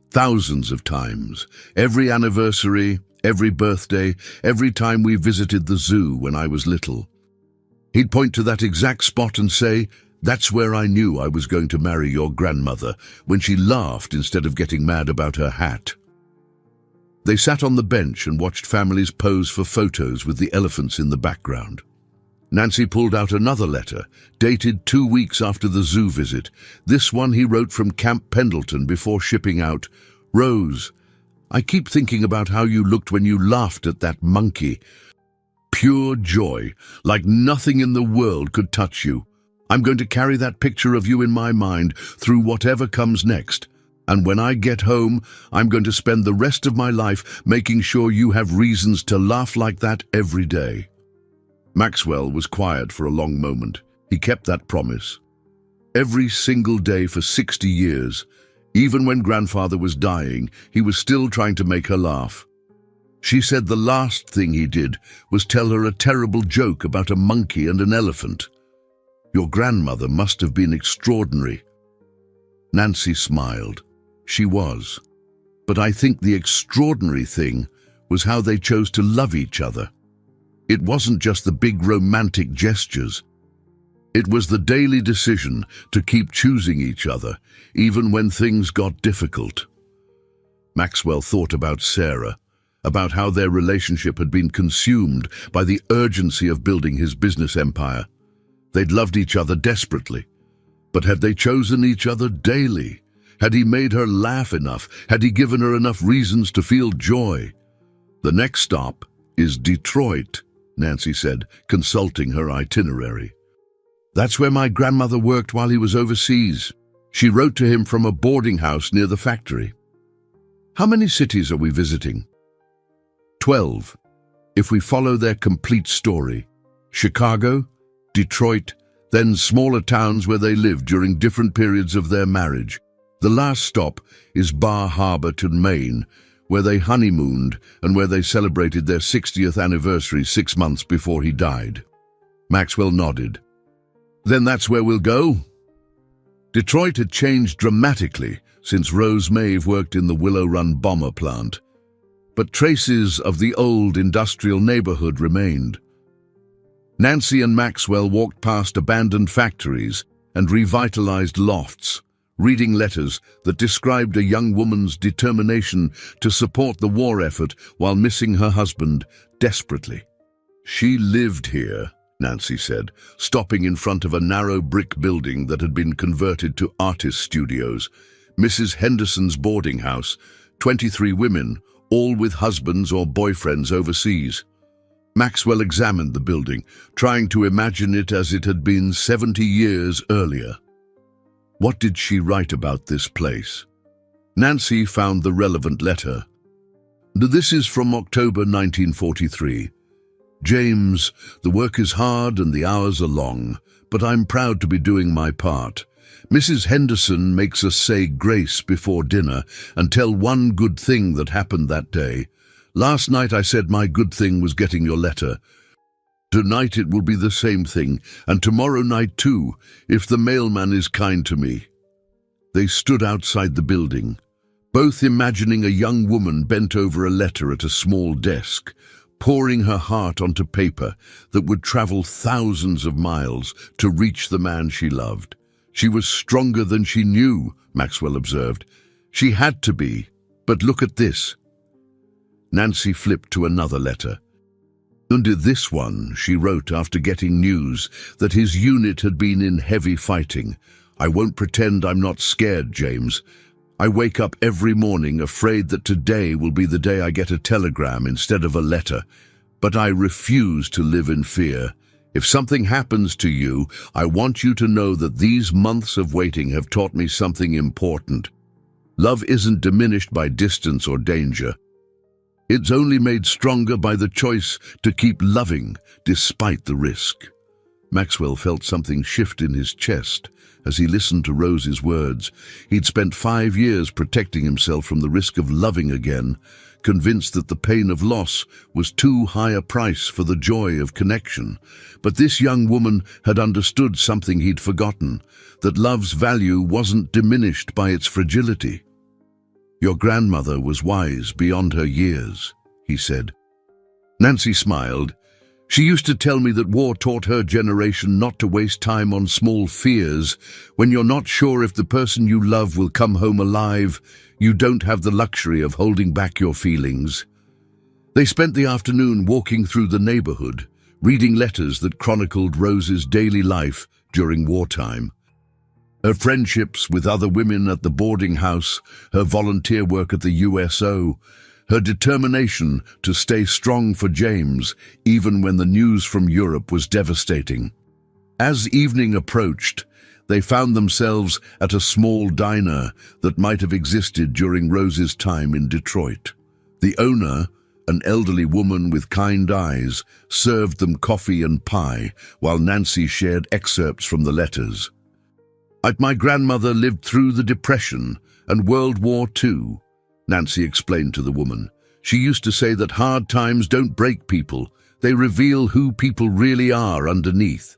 "Thousands of times. Every anniversary, every birthday, every time we visited the zoo when I was little. He'd point to that exact spot and say, 'That's where I knew I was going to marry your grandmother,' when she laughed instead of getting mad about her hat." They sat on the bench and watched families pose for photos with the elephants in the background. Nancy pulled out another letter, dated 2 weeks after the zoo visit. This one he wrote from Camp Pendleton before shipping out. "Rose, I keep thinking about how you looked when you laughed at that monkey. Pure joy, like nothing in the world could touch you. I'm going to carry that picture of you in my mind through whatever comes next. And when I get home, I'm going to spend the rest of my life making sure you have reasons to laugh like that every day." Maxwell was quiet for a long moment. He kept that promise. Every single day for 60 years, even when grandfather was dying, he was still trying to make her laugh. She said the last thing he did was tell her a terrible joke about a monkey and an elephant. "Your grandmother must have been extraordinary." Nancy smiled. She was. But I think the extraordinary thing was how they chose to love each other. It wasn't just the big romantic gestures. It was the daily decision to keep choosing each other, even when things got difficult. Maxwell thought about Sarah, about how their relationship had been consumed by the urgency of building his business empire. They'd loved each other desperately, but had they chosen each other daily? Had he made her laugh enough? Had he given her enough reasons to feel joy? "The next stop is Detroit," Nancy said, consulting her itinerary. "That's where my grandmother worked while he was overseas. She wrote to him from a boarding house near the factory." "How many cities are we visiting?" 12, if we follow their complete story. Chicago, Detroit, then smaller towns where they lived during different periods of their marriage. The last stop is Bar Harbor, Maine, where they honeymooned and where they celebrated their 60th anniversary 6 months before he died. Maxwell nodded. "Then that's where we'll go?" Detroit had changed dramatically since Rose Maeve worked in the Willow Run bomber plant, but traces of the old industrial neighborhood remained. Nancy and Maxwell walked past abandoned factories and revitalized lofts, reading letters that described a young woman's determination to support the war effort while missing her husband desperately. "She lived here," Nancy said, stopping in front of a narrow brick building that had been converted to artist studios. Mrs. Henderson's boarding house, 23 women, all with husbands or boyfriends overseas. Maxwell examined the building, trying to imagine it as it had been 70 years earlier. What did she write about this place? Nancy found the relevant letter. "This is from October 1943. James, the work is hard and the hours are long, but I'm proud to be doing my part. Mrs. Henderson makes us say grace before dinner and tell one good thing that happened that day. Last night I said my good thing was getting your letter. Tonight it will be the same thing, and tomorrow night too, if the mailman is kind to me." They stood outside the building, both imagining a young woman bent over a letter at a small desk, pouring her heart onto paper that would travel thousands of miles to reach the man she loved. She was stronger than she knew, Maxwell observed. She had to be, but look at this. Nancy flipped to another letter. Under this one, she wrote after getting news that his unit had been in heavy fighting. "I won't pretend I'm not scared, James. I wake up every morning afraid that today will be the day I get a telegram instead of a letter. But I refuse to live in fear. If something happens to you, I want you to know that these months of waiting have taught me something important. Love isn't diminished by distance or danger. It's only made stronger by the choice to keep loving despite the risk." Maxwell felt something shift in his chest as he listened to Rose's words. He'd spent 5 years protecting himself from the risk of loving again, convinced that the pain of loss was too high a price for the joy of connection. But this young woman had understood something he'd forgotten, that love's value wasn't diminished by its fragility. "Your grandmother was wise beyond her years," he said. Nancy smiled. "She used to tell me that war taught her generation not to waste time on small fears. When you're not sure if the person you love will come home alive, you don't have the luxury of holding back your feelings." They spent the afternoon walking through the neighborhood, reading letters that chronicled Rose's daily life during wartime. Her friendships with other women at the boarding house, her volunteer work at the USO, her determination to stay strong for James, even when the news from Europe was devastating. As evening approached, they found themselves at a small diner that might have existed during Rose's time in Detroit. The owner, an elderly woman with kind eyes, served them coffee and pie, while Nancy shared excerpts from the letters. "My grandmother lived through the Depression and World War II, Nancy explained to the woman. "She used to say that hard times don't break people, they reveal who people really are underneath."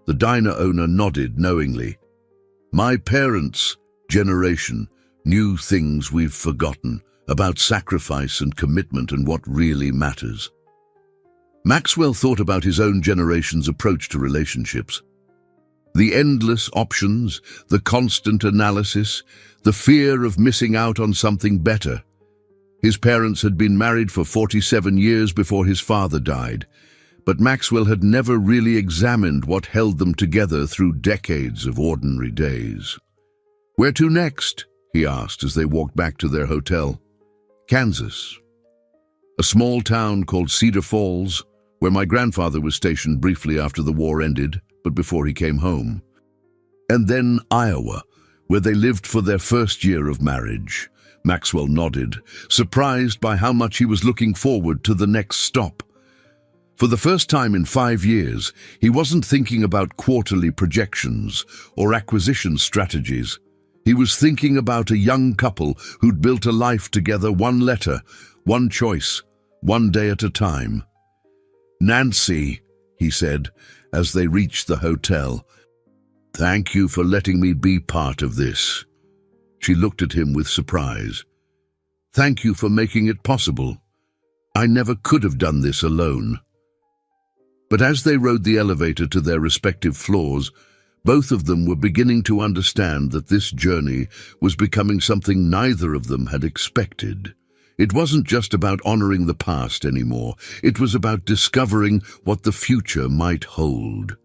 The diner owner nodded knowingly. "My parents' generation knew things we've forgotten, about sacrifice and commitment and what really matters." Maxwell thought about his own generation's approach to relationships. The endless options, the constant analysis, the fear of missing out on something better. His parents had been married for 47 years before his father died, but Maxwell had never really examined what held them together through decades of ordinary days. "Where to next?" he asked as they walked back to their hotel. "Kansas. A small town called Cedar Falls, where my grandfather was stationed briefly after the war ended, but before he came home. And then Iowa, where they lived for their first year of marriage." Maxwell nodded, surprised by how much he was looking forward to the next stop. For the first time in 5 years, he wasn't thinking about quarterly projections or acquisition strategies. He was thinking about a young couple who'd built a life together, one letter, one choice, one day at a time. "Nancy," he said, as they reached the hotel, "thank you for letting me be part of this." She looked at him with surprise. "Thank you for making it possible. I never could have done this alone." But as they rode the elevator to their respective floors, both of them were beginning to understand that this journey was becoming something neither of them had expected. It wasn't just about honoring the past anymore. It was about discovering what the future might hold.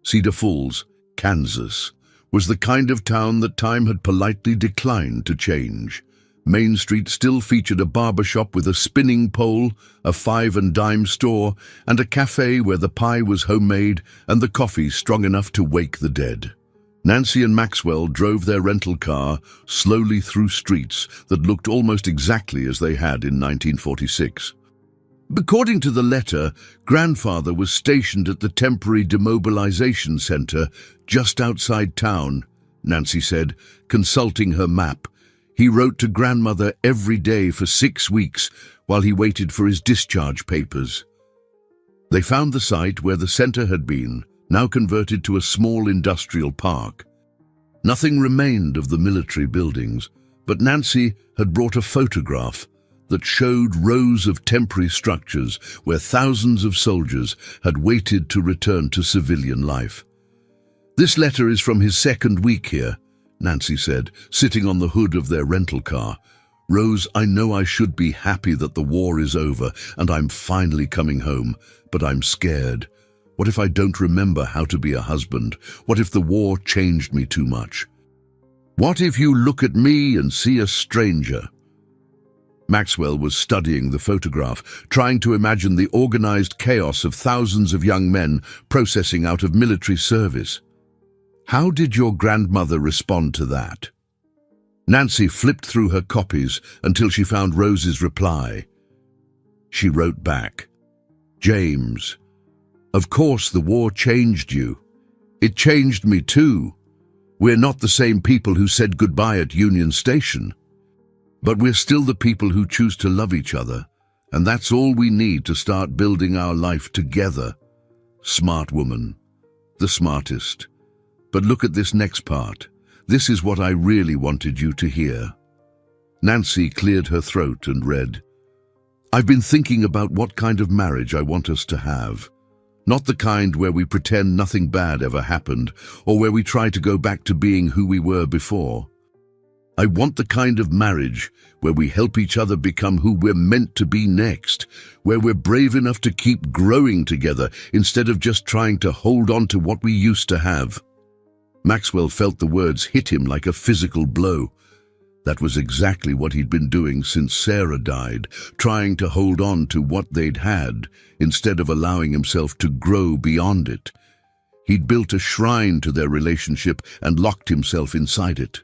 Cedar Falls, Kansas, was the kind of town that time had politely declined to change. Main Street still featured a barbershop with a spinning pole, a 5 and dime store, and a cafe where the pie was homemade and the coffee strong enough to wake the dead. Nancy and Maxwell drove their rental car slowly through streets that looked almost exactly as they had in 1946. According to the letter, Grandfather was stationed at the temporary demobilization center just outside town, Nancy said, consulting her map. He wrote to grandmother every day for 6 weeks while he waited for his discharge papers. They found the site where the center had been, now converted to a small industrial park. Nothing remained of the military buildings, but Nancy had brought a photograph that showed rows of temporary structures where thousands of soldiers had waited to return to civilian life. "This letter is from his second week here," Nancy said, sitting on the hood of their rental car. "Rose, I know I should be happy that the war is over and I'm finally coming home, but I'm scared. What if I don't remember how to be a husband? What if the war changed me too much? What if you look at me and see a stranger?" Maxwell was studying the photograph, trying to imagine the organized chaos of thousands of young men processing out of military service. "How did your grandmother respond to that?" Nancy flipped through her copies until she found Rose's reply. She wrote back, "James, of course the war changed you. It changed me too. We're not the same people who said goodbye at Union Station. But we're still the people who choose to love each other, and that's all we need to start building our life together. Smart woman. The smartest. But look at this next part. This is what I really wanted you to hear." Nancy cleared her throat and read, "I've been thinking about what kind of marriage I want us to have. Not the kind where we pretend nothing bad ever happened, or where we try to go back to being who we were before. I want the kind of marriage where we help each other become who we're meant to be next, where we're brave enough to keep growing together instead of just trying to hold on to what we used to have." Maxwell felt the words hit him like a physical blow. That was exactly what he'd been doing since Sarah died, trying to hold on to what they'd had instead of allowing himself to grow beyond it. He'd built a shrine to their relationship and locked himself inside it.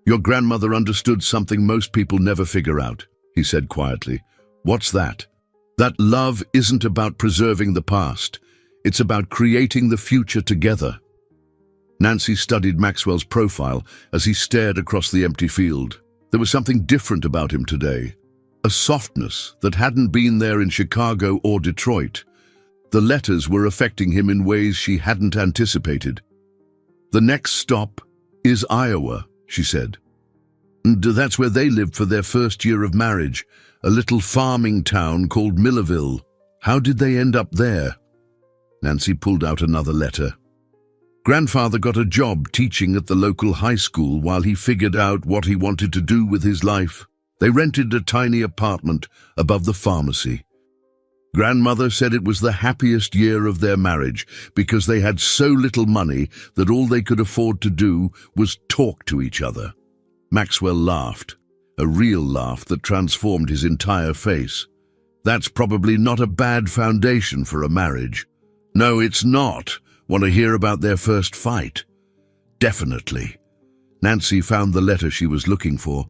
"Your grandmother understood something most people never figure out," he said quietly. "What's that?" "That love isn't about preserving the past. It's about creating the future together." Nancy studied Maxwell's profile as he stared across the empty field. There was something different about him today. A softness that hadn't been there in Chicago or Detroit. The letters were affecting him in ways she hadn't anticipated. "The next stop is Iowa," she said. "And that's where they lived for their first year of marriage, a little farming town called Millerville. How did they end up there?" Nancy pulled out another letter. "Grandfather got a job teaching at the local high school while he figured out what he wanted to do with his life. They rented a tiny apartment above the pharmacy. Grandmother said it was the happiest year of their marriage because they had so little money that all they could afford to do was talk to each other." Maxwell laughed, a real laugh that transformed his entire face. "That's probably not a bad foundation for a marriage." "No, it's not. Want to hear about their first fight?" "Definitely." Nancy found the letter she was looking for.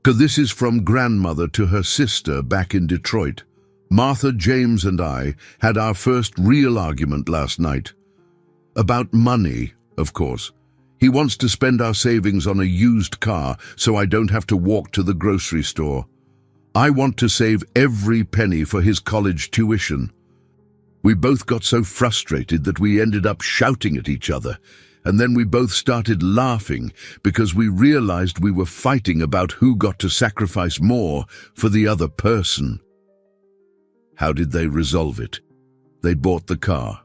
"This is from grandmother to her sister back in Detroit. Martha, James, and I had our first real argument last night. About money, of course. He wants to spend our savings on a used car so I don't have to walk to the grocery store. I want to save every penny for his college tuition. We both got so frustrated that we ended up shouting at each other, and then we both started laughing because we realized we were fighting about who got to sacrifice more for the other person." "How did they resolve it?" "They bought the car.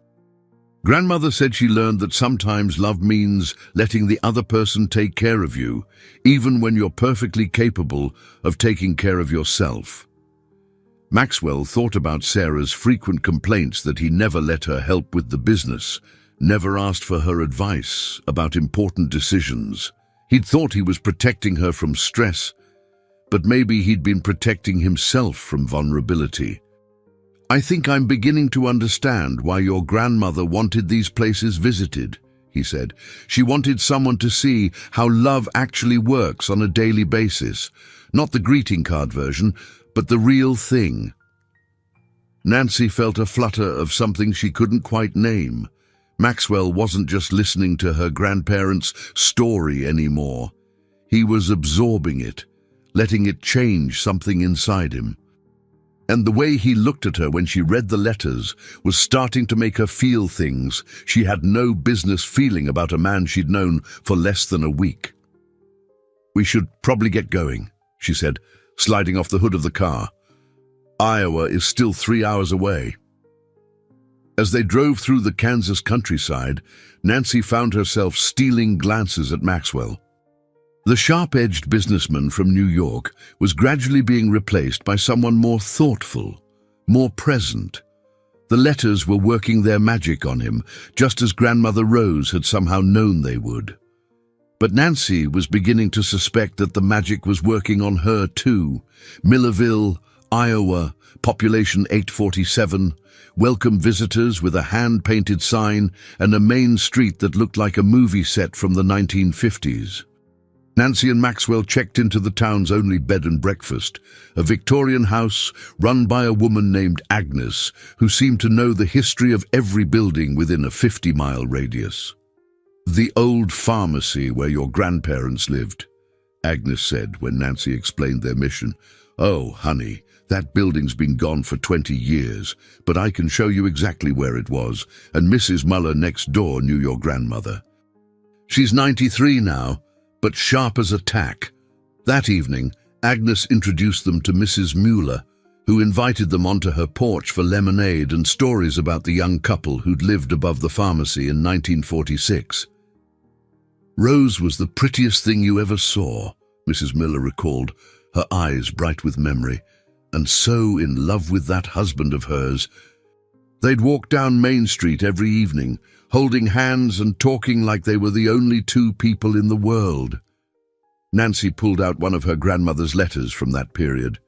Grandmother said she learned that sometimes love means letting the other person take care of you, even when you're perfectly capable of taking care of yourself." Maxwell thought about Sarah's frequent complaints that he never let her help with the business, never asked for her advice about important decisions. He'd thought he was protecting her from stress, but maybe he'd been protecting himself from vulnerability. "I think I'm beginning to understand why your grandmother wanted these places visited," he said. "She wanted someone to see how love actually works on a daily basis, not the greeting card version, but the real thing." Nancy felt a flutter of something she couldn't quite name. Maxwell wasn't just listening to her grandparents' story anymore. He was absorbing it, letting it change something inside him. And the way he looked at her when she read the letters was starting to make her feel things she had no business feeling about a man she'd known for less than a week. "We should probably get going," she said, sliding off the hood of the car. "Iowa is still 3 hours away." As they drove through the Kansas countryside, Nancy found herself stealing glances at Maxwell. The sharp-edged businessman from New York was gradually being replaced by someone more thoughtful, more present. The letters were working their magic on him, just as Grandmother Rose had somehow known they would. But Nancy was beginning to suspect that the magic was working on her too. Millerville, Iowa, population 847, welcome visitors with a hand-painted sign and a main street that looked like a movie set from the 1950s. Nancy and Maxwell checked into the town's only bed and breakfast, a Victorian house run by a woman named Agnes, who seemed to know the history of every building within a 50-mile radius. "The old pharmacy where your grandparents lived," Agnes said when Nancy explained their mission. "Oh, honey, that building's been gone for 20 years, but I can show you exactly where it was, and Mrs. Muller next door knew your grandmother. She's 93 now, but sharp as a tack." That evening, Agnes introduced them to Mrs. Muller, who invited them onto her porch for lemonade and stories about the young couple who'd lived above the pharmacy in 1946. "Rose was the prettiest thing you ever saw," Mrs. Muller recalled, her eyes bright with memory, "and so in love with that husband of hers. They'd walk down Main Street every evening, holding hands and talking like they were the only two people in the world." Nancy pulled out one of her grandmother's letters from that period.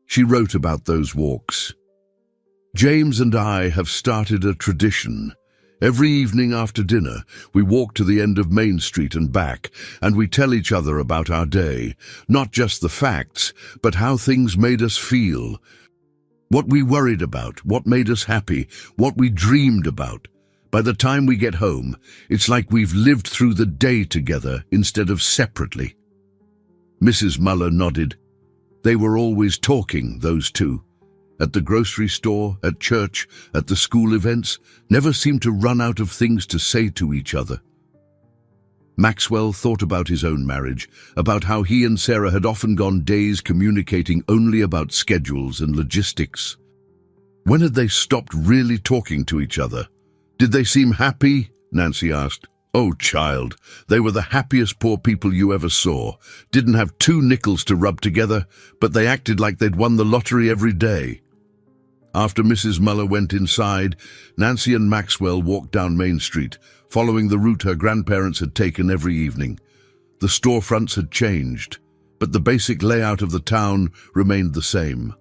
She wrote about those walks. "James and I have started a tradition. Every evening after dinner, we walk to the end of Main Street and back, and we tell each other about our day, not just the facts, but how things made us feel. What we worried about, what made us happy, what we dreamed about. By the time we get home, it's like we've lived through the day together instead of separately." Mrs. Muller nodded. They were always talking, those two. At the grocery store, at church, at the school events, never seemed to run out of things to say to each other. Maxwell thought about his own marriage, about how he and Sarah had often gone days communicating only about schedules and logistics. When had they stopped really talking to each other? "Did they seem happy?" Nancy asked. "Oh, child, they were the happiest poor people you ever saw. Didn't have 2 nickels to rub together, but they acted like they'd won the lottery every day." After Mrs. Muller went inside, Nancy and Maxwell walked down Main Street, following the route her grandparents had taken every evening. The storefronts had changed, but the basic layout of the town remained the same.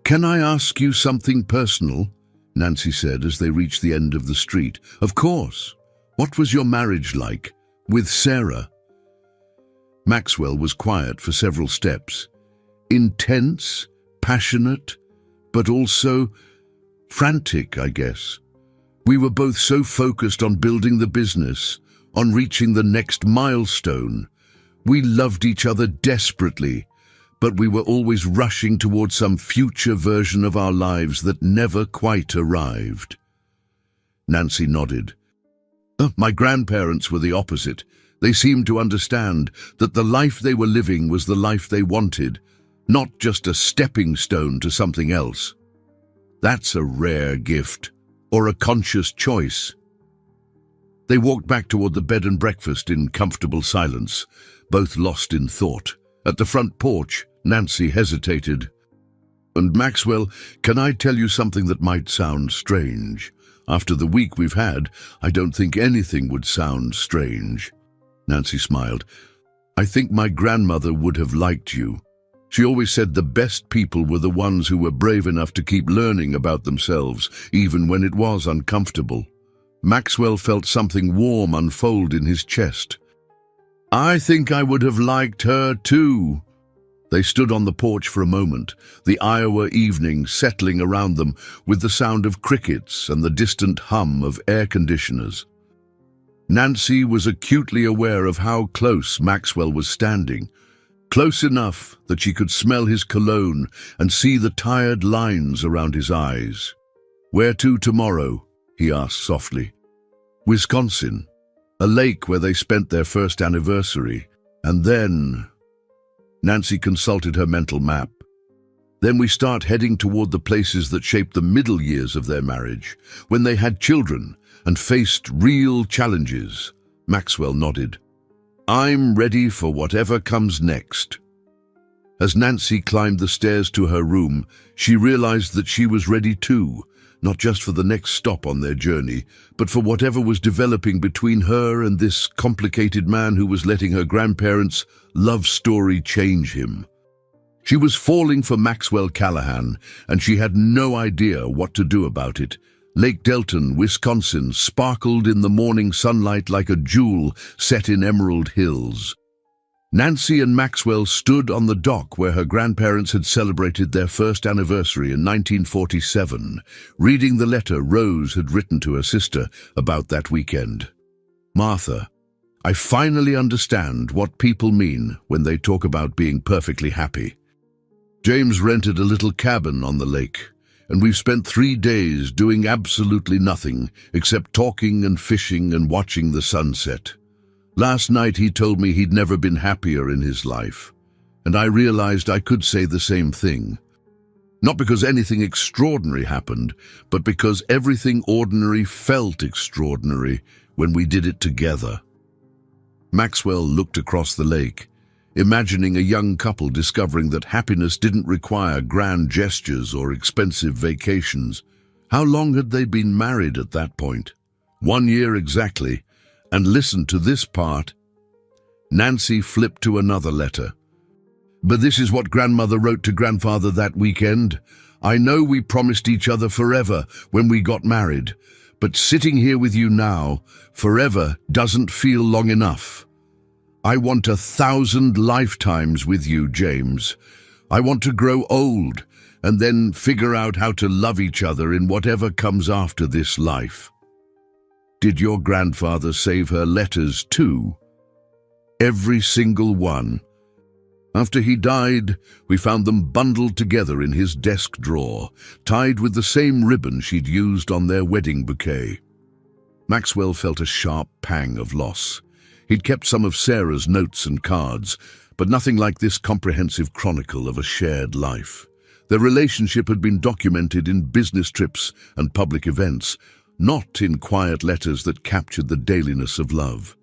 "Can I ask you something personal?" Nancy said as they reached the end of the street. "Of course. What was your marriage like? With Sarah?" Maxwell was quiet for several steps. "Intense, passionate, but also frantic, I guess. We were both so focused on building the business, on reaching the next milestone. We loved each other desperately, but we were always rushing towards some future version of our lives that never quite arrived." Nancy nodded. "My grandparents were the opposite. They seemed to understand that the life they were living was the life they wanted, not just a stepping stone to something else. That's a rare gift, or a conscious choice." They walked back toward the bed and breakfast in comfortable silence, both lost in thought. At the front porch, Nancy hesitated. "And Maxwell, can I tell you something that might sound strange? After the week we've had, I don't think anything would sound strange." Nancy smiled. "I think my grandmother would have liked you. She always said the best people were the ones who were brave enough to keep learning about themselves, even when it was uncomfortable." Maxwell felt something warm unfold in his chest. "I think I would have liked her too." They stood on the porch for a moment, the Iowa evening settling around them with the sound of crickets and the distant hum of air conditioners. Nancy was acutely aware of how close Maxwell was standing, close enough that she could smell his cologne and see the tired lines around his eyes. "Where to tomorrow?" he asked softly. "Wisconsin, a lake where they spent their first anniversary, and then—" Nancy consulted her mental map. "Then we start heading toward the places that shaped the middle years of their marriage, when they had children and faced real challenges." Maxwell nodded. "I'm ready for whatever comes next." As Nancy climbed the stairs to her room, she realized that she was ready too, not just for the next stop on their journey, but for whatever was developing between her and this complicated man who was letting her grandparents' love story change him. She was falling for Maxwell Callahan, and she had no idea what to do about it. Lake Delton, Wisconsin, sparkled in the morning sunlight like a jewel set in emerald hills. Nancy and Maxwell stood on the dock where her grandparents had celebrated their first anniversary in 1947, reading the letter Rose had written to her sister about that weekend. "Martha, I finally understand what people mean when they talk about being perfectly happy. James rented a little cabin on the lake, and we've spent 3 days doing absolutely nothing except talking and fishing and watching the sunset. Last night he told me he'd never been happier in his life, and I realized I could say the same thing. Not because anything extraordinary happened, but because everything ordinary felt extraordinary when we did it together." Maxwell looked across the lake, imagining a young couple discovering that happiness didn't require grand gestures or expensive vacations. How long had they been married at that point? 1 year exactly. And listen to this part. Nancy flipped to another letter. "But this is what grandmother wrote to grandfather that weekend. I know we promised each other forever when we got married, but sitting here with you now, forever doesn't feel long enough. I want 1,000 lifetimes with you, James. I want to grow old and then figure out how to love each other in whatever comes after this life." Did your grandfather save her letters too? Every single one. After he died, we found them bundled together in his desk drawer, tied with the same ribbon she'd used on their wedding bouquet. Maxwell felt a sharp pang of loss. He'd kept some of Sarah's notes and cards, but nothing like this comprehensive chronicle of a shared life. Their relationship had been documented in business trips and public events, not in quiet letters that captured the dailiness of love.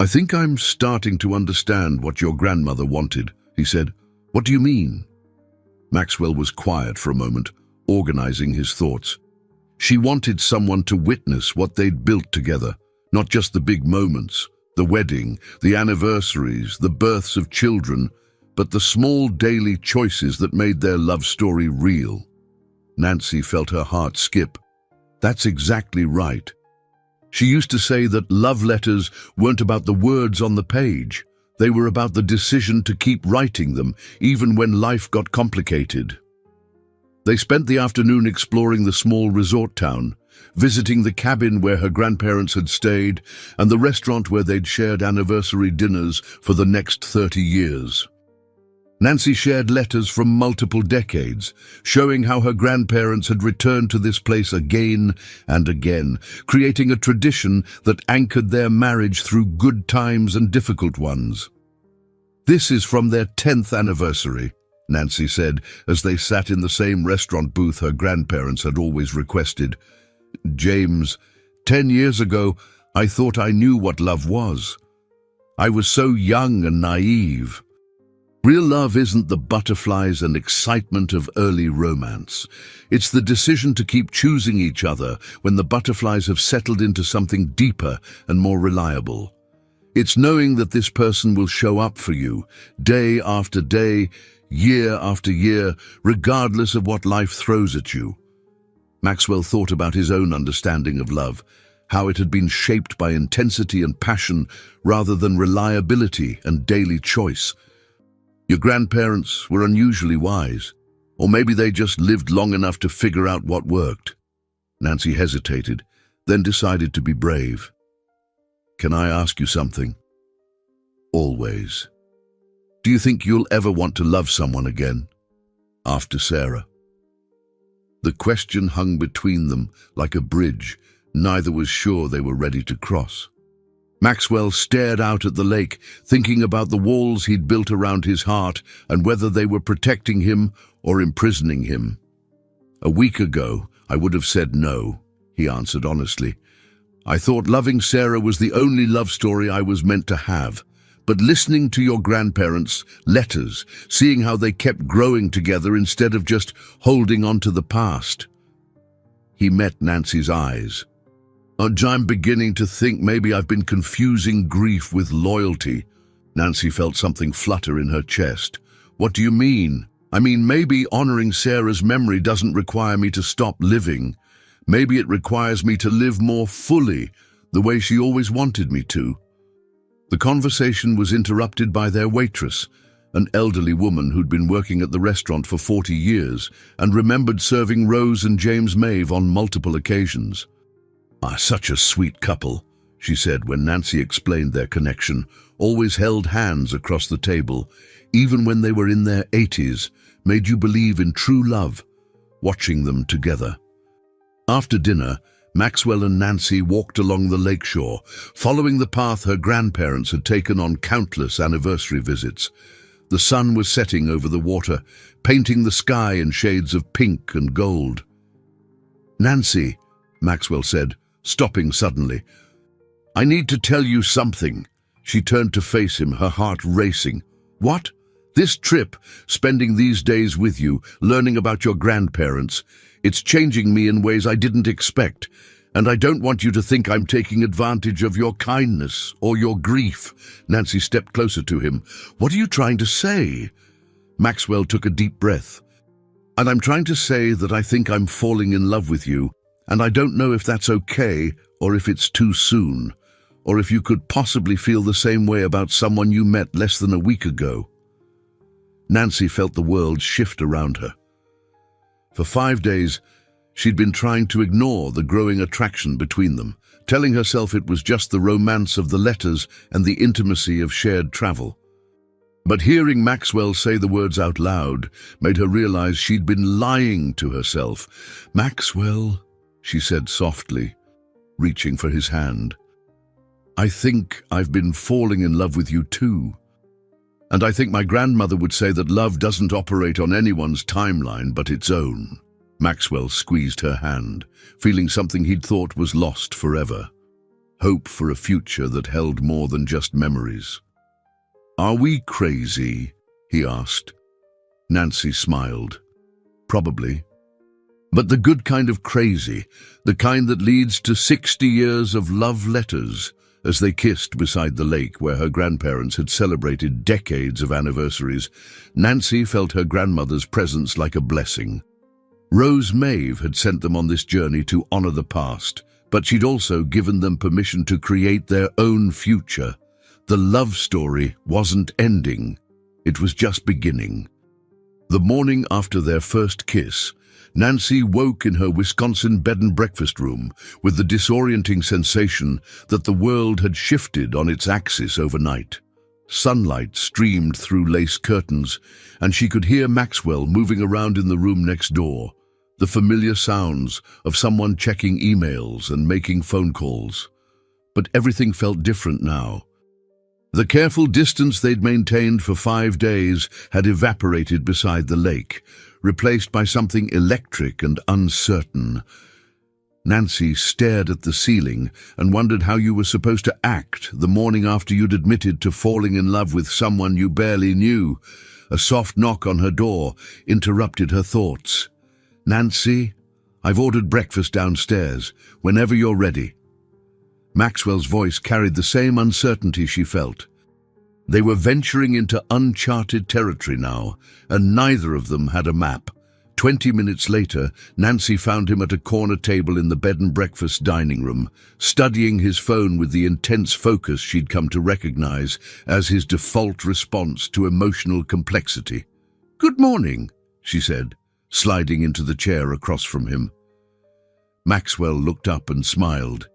"I think I'm starting to understand what your grandmother wanted," he said. "What do you mean?" Maxwell was quiet for a moment, organizing his thoughts. She wanted someone to witness what they'd built together, not just the big moments, the wedding, the anniversaries, the births of children, but the small daily choices that made their love story real. Nancy felt her heart skip. That's exactly right. She used to say that love letters weren't about the words on the page. They were about the decision to keep writing them, even when life got complicated. They spent the afternoon exploring the small resort town, visiting the cabin where her grandparents had stayed and the restaurant where they'd shared anniversary dinners for the next 30 years. Nancy shared letters from multiple decades, showing how her grandparents had returned to this place again and again, creating a tradition that anchored their marriage through good times and difficult ones. "This is from their 10th anniversary, Nancy said, as they sat in the same restaurant booth her grandparents had always requested. "James, 10 years ago, I thought I knew what love was. I was so young and naive. Real love isn't the butterflies and excitement of early romance. It's the decision to keep choosing each other when the butterflies have settled into something deeper and more reliable. It's knowing that this person will show up for you, day after day, year after year, regardless of what life throws at you." Maxwell thought about his own understanding of love, how it had been shaped by intensity and passion rather than reliability and daily choice. Your grandparents were unusually wise, or maybe they just lived long enough to figure out what worked. Nancy hesitated, then decided to be brave. Can I ask you something? Always. Do you think you'll ever want to love someone again? After Sarah. The question hung between them like a bridge. Neither was sure they were ready to cross. Maxwell stared out at the lake, thinking about the walls he'd built around his heart and whether they were protecting him or imprisoning him. A week ago, I would have said no, he answered honestly. I thought loving Sarah was the only love story I was meant to have. But listening to your grandparents' letters, seeing how they kept growing together instead of just holding on to the past. He met Nancy's eyes. I'm beginning to think maybe I've been confusing grief with loyalty. Nancy felt something flutter in her chest. What do you mean? I mean, maybe honoring Sarah's memory doesn't require me to stop living. Maybe it requires me to live more fully, the way she always wanted me to. The conversation was interrupted by their waitress, an elderly woman who'd been working at the restaurant for 40 years and remembered serving Rose and James Maeve on multiple occasions. Such a sweet couple, she said when Nancy explained their connection, always held hands across the table, even when they were in their 80s, made you believe in true love, watching them together. After dinner, Maxwell and Nancy walked along the lakeshore, following the path her grandparents had taken on countless anniversary visits. The sun was setting over the water, painting the sky in shades of pink and gold. Nancy, Maxwell said, stopping suddenly. I need to tell you something. She turned to face him, her heart racing. What? This trip, spending these days with you, learning about your grandparents, it's changing me in ways I didn't expect, and I don't want you to think I'm taking advantage of your kindness or your grief. Nancy stepped closer to him. What are you trying to say? Maxwell took a deep breath. And I'm trying to say that I think I'm falling in love with you, and I don't know if that's okay or if it's too soon, or if you could possibly feel the same way about someone you met less than a week ago. Nancy felt the world shift around her. For 5 days, she'd been trying to ignore the growing attraction between them, telling herself it was just the romance of the letters and the intimacy of shared travel. But hearing Maxwell say the words out loud made her realize she'd been lying to herself. Maxwell, she said softly, reaching for his hand. I think I've been falling in love with you too. And I think my grandmother would say that love doesn't operate on anyone's timeline but its own. Maxwell squeezed her hand, feeling something he'd thought was lost forever. Hope for a future that held more than just memories. Are we crazy? He asked. Nancy smiled. Probably. But the good kind of crazy, the kind that leads to 60 years of love letters, as they kissed beside the lake where her grandparents had celebrated decades of anniversaries. Nancy felt her grandmother's presence like a blessing. Rose Maeve had sent them on this journey to honor the past, but she'd also given them permission to create their own future. The love story wasn't ending, it was just beginning. The morning after their first kiss, Nancy woke in her Wisconsin bed and breakfast room with the disorienting sensation that the world had shifted on its axis overnight. Sunlight streamed through lace curtains, and she could hear Maxwell moving around in the room next door, the familiar sounds of someone checking emails and making phone calls. But everything felt different now. The careful distance they'd maintained for 5 days had evaporated beside the lake, replaced by something electric and uncertain. Nancy stared at the ceiling and wondered how you were supposed to act the morning after you'd admitted to falling in love with someone you barely knew. A soft knock on her door interrupted her thoughts. Nancy, I've ordered breakfast downstairs, whenever you're ready. Maxwell's voice carried the same uncertainty she felt. They were venturing into uncharted territory now, and neither of them had a map. 20 minutes later, Nancy found him at a corner table in the bed and breakfast dining room, studying his phone with the intense focus she'd come to recognize as his default response to emotional complexity. "Good morning," she said, sliding into the chair across from him. Maxwell looked up and smiled,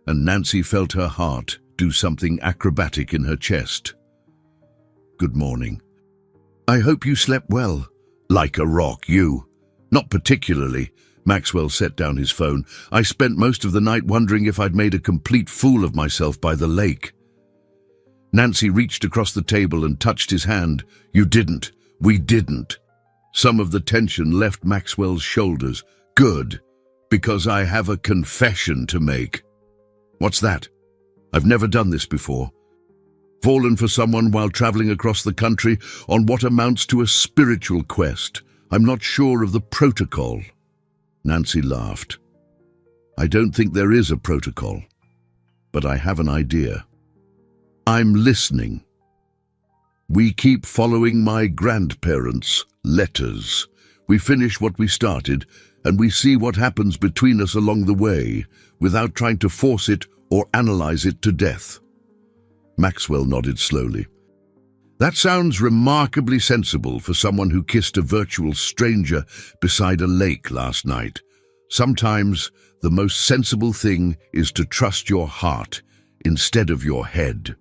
and Nancy felt her heart do something acrobatic in her chest. "Good morning. I hope you slept well." "Like a rock, you." "Not particularly." Maxwell set down his phone. "I spent most of the night wondering if I'd made a complete fool of myself by the lake." Nancy reached across the table and touched his hand. "You didn't. We didn't." Some of the tension left Maxwell's shoulders. "Good, because I have a confession to make." "What's that?" "I've never done this before. Fallen for someone while traveling across the country on what amounts to a spiritual quest. I'm not sure of the protocol." Nancy laughed. "I don't think there is a protocol, but I have an idea. I'm listening. We keep following my grandparents' letters. We finish what we started, and we see what happens between us along the way, without trying to force it or analyze it to death." Maxwell nodded slowly. "That sounds remarkably sensible for someone who kissed a virtual stranger beside a lake last night. Sometimes the most sensible thing is to trust your heart instead of your head."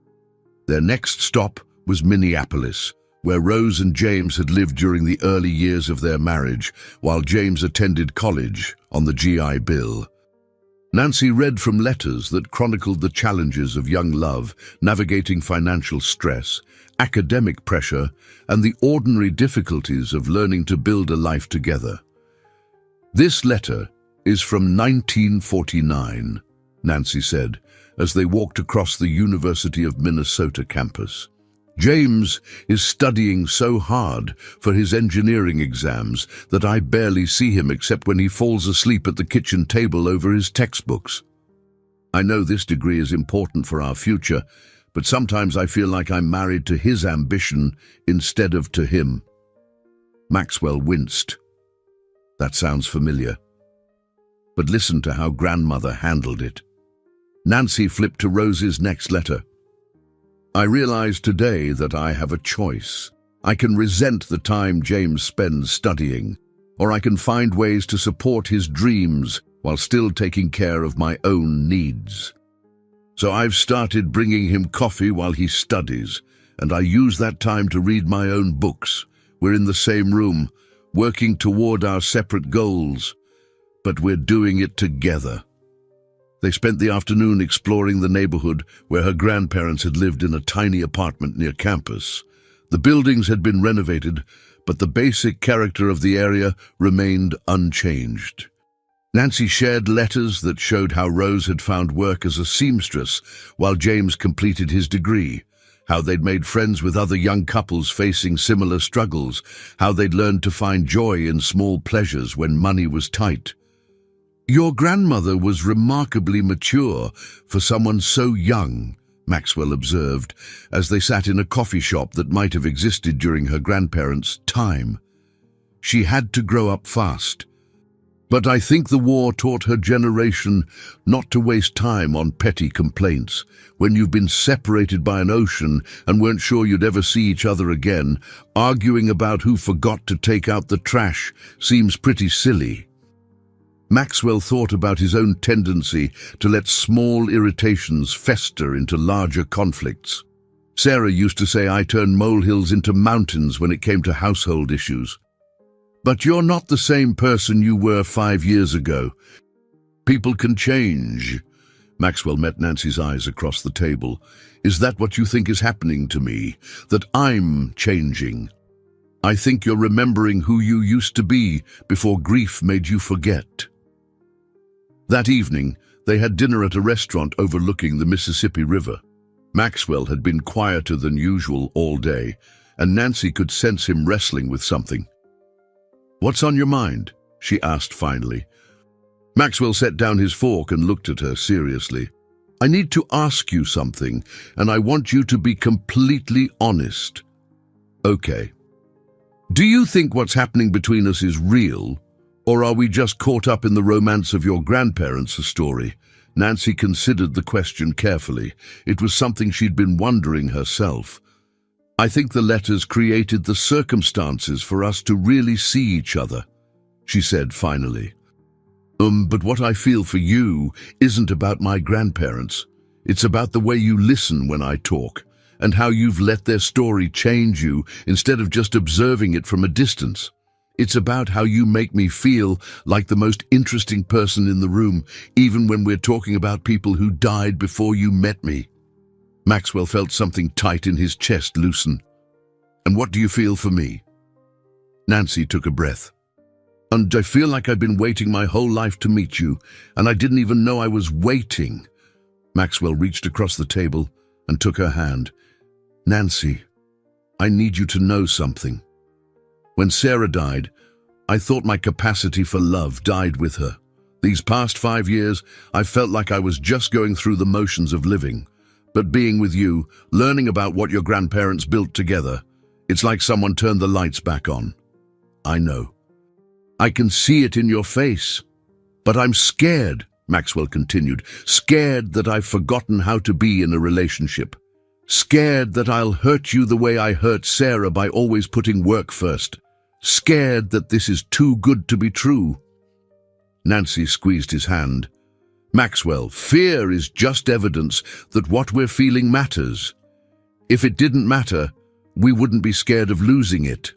Their next stop was Minneapolis, where Rose and James had lived during the early years of their marriage, while James attended college on the GI Bill. Nancy read from letters that chronicled the challenges of young love, navigating financial stress, academic pressure, and the ordinary difficulties of learning to build a life together. "This letter is from 1949, Nancy said, as they walked across the University of Minnesota campus. "James is studying so hard for his engineering exams that I barely see him except when he falls asleep at the kitchen table over his textbooks. I know this degree is important for our future, but sometimes I feel like I'm married to his ambition instead of to him." Maxwell winced. That sounds familiar. But listen to how grandmother handled it. Nancy flipped to Rose's next letter. "I realize today that I have a choice. I can resent the time James spends studying, or I can find ways to support his dreams while still taking care of my own needs. So I've started bringing him coffee while he studies, and I use that time to read my own books. We're in the same room, working toward our separate goals, but we're doing it together." They spent the afternoon exploring the neighborhood where her grandparents had lived in a tiny apartment near campus. The buildings had been renovated, but the basic character of the area remained unchanged. Nancy shared letters that showed how Rose had found work as a seamstress while James completed his degree, how they'd made friends with other young couples facing similar struggles, how they'd learned to find joy in small pleasures when money was tight. "Your grandmother was remarkably mature for someone so young," Maxwell observed, as they sat in a coffee shop that might have existed during her grandparents' time. "She had to grow up fast. But I think the war taught her generation not to waste time on petty complaints. When you've been separated by an ocean and weren't sure you'd ever see each other again, arguing about who forgot to take out the trash seems pretty silly." Maxwell thought about his own tendency to let small irritations fester into larger conflicts. Sarah used to say I turned molehills into mountains when it came to household issues. "But you're not the same person you were 5 years ago. People can change." Maxwell met Nancy's eyes across the table. "Is that what you think is happening to me? That I'm changing? I think you're remembering who you used to be before grief made you forget." That evening, they had dinner at a restaurant overlooking the Mississippi River. Maxwell had been quieter than usual all day, and Nancy could sense him wrestling with something. "What's on your mind?" she asked finally. Maxwell set down his fork and looked at her seriously. "I need to ask you something, and I want you to be completely honest." "Okay." Do you think what's happening between us is real, or are we just caught up in the romance of your grandparents' story? Nancy considered the question carefully. It was something she'd been wondering herself. I think the letters created the circumstances for us to really see each other, she said finally. But what I feel for you isn't about my grandparents. It's about the way you listen when I talk, and how you've let their story change you instead of just observing it from a distance. It's about how you make me feel like the most interesting person in the room, even when we're talking about people who died before you met me. Maxwell felt something tight in his chest loosen. And what do you feel for me? Nancy took a breath. And I feel like I've been waiting my whole life to meet you, and I didn't even know I was waiting. Maxwell reached across the table and took her hand. Nancy, I need you to know something. When Sarah died, I thought my capacity for love died with her. These past 5 years, I felt like I was just going through the motions of living. But being with you, learning about what your grandparents built together, it's like someone turned the lights back on. I know. I can see it in your face. But I'm scared, Maxwell continued, scared that I've forgotten how to be in a relationship. Scared that I'll hurt you the way I hurt Sarah by always putting work first. Scared that this is too good to be true. Nancy squeezed his hand. Maxwell, fear is just evidence that what we're feeling matters. If it didn't matter, we wouldn't be scared of losing it.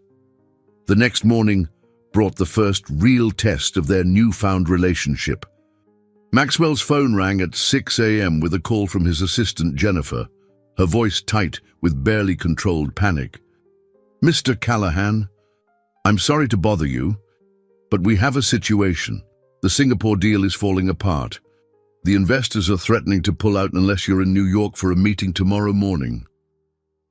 The next morning brought the first real test of their newfound relationship. Maxwell's phone rang at 6 a.m. with a call from his assistant Jennifer, her voice tight with barely controlled panic. Mr. Callahan, I'm sorry to bother you, but we have a situation. The Singapore deal is falling apart. The investors are threatening to pull out unless you're in New York for a meeting tomorrow morning.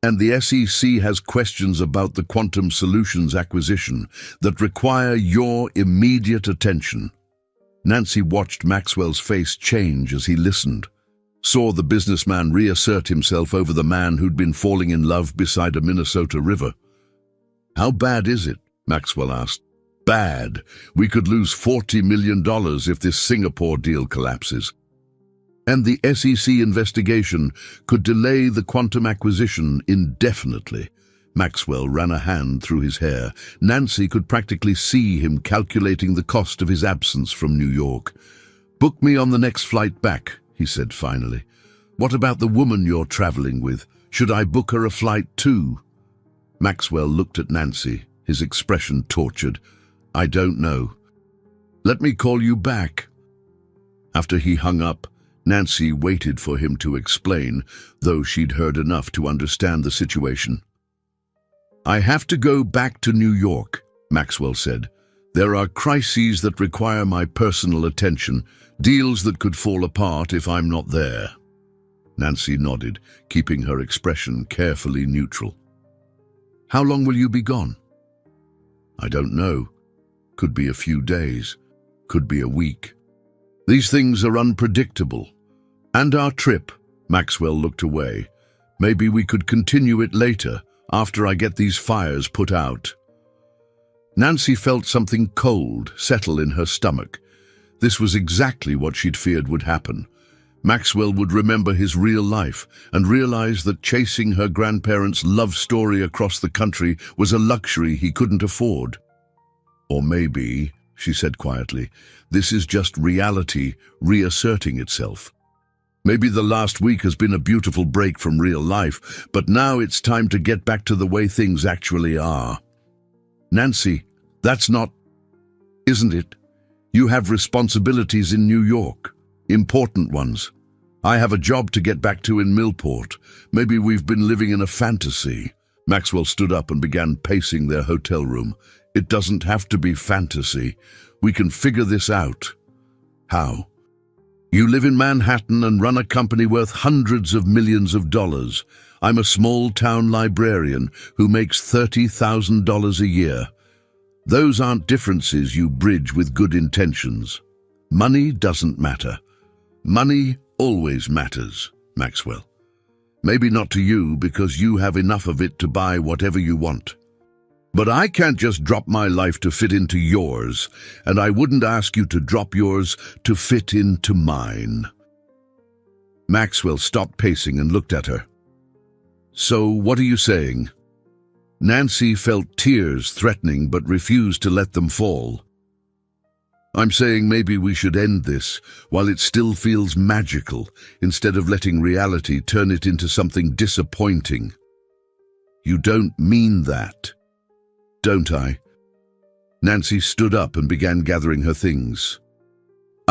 And the SEC has questions about the Quantum Solutions acquisition that require your immediate attention. Nancy watched Maxwell's face change as he listened, saw the businessman reassert himself over the man who'd been falling in love beside a Minnesota river. How bad is it? Maxwell asked. Bad. We could lose $40 million if this Singapore deal collapses. And the SEC investigation could delay the quantum acquisition indefinitely. Maxwell ran a hand through his hair. Nancy could practically see him calculating the cost of his absence from New York. Book me on the next flight back, he said finally. What about the woman you're traveling with? Should I book her a flight too? Maxwell looked at Nancy, his expression tortured. I don't know. Let me call you back. After he hung up, Nancy waited for him to explain, though she'd heard enough to understand the situation. I have to go back to New York, Maxwell said. There are crises that require my personal attention, deals that could fall apart if I'm not there. Nancy nodded, keeping her expression carefully neutral. How long will you be gone? I don't know. Could be a few days, could be a week. These things are unpredictable. And our trip, Maxwell looked away. Maybe we could continue it later, after I get these fires put out. Nancy felt something cold settle in her stomach. This was exactly what she'd feared would happen. Maxwell would remember his real life and realize that chasing her grandparents' love story across the country was a luxury he couldn't afford. Or maybe, she said quietly, this is just reality reasserting itself. Maybe the last week has been a beautiful break from real life, but now it's time to get back to the way things actually are. Nancy, that's not, isn't it? You have responsibilities in New York, important ones. I have a job to get back to in Millport. Maybe we've been living in a fantasy. Maxwell stood up and began pacing their hotel room. It doesn't have to be fantasy. We can figure this out. How? You live in Manhattan and run a company worth hundreds of millions of dollars. I'm a small-town librarian who makes $30,000 a year. Those aren't differences you bridge with good intentions. Money doesn't matter. Money always matters, Maxwell. Maybe not to you because you have enough of it to buy whatever you want. But I can't just drop my life to fit into yours, and I wouldn't ask you to drop yours to fit into mine. Maxwell stopped pacing and looked at her. So, what are you saying? Nancy felt tears threatening but refused to let them fall. I'm saying maybe we should end this while it still feels magical, instead of letting reality turn it into something disappointing. You don't mean that, don't I? Nancy stood up and began gathering her things.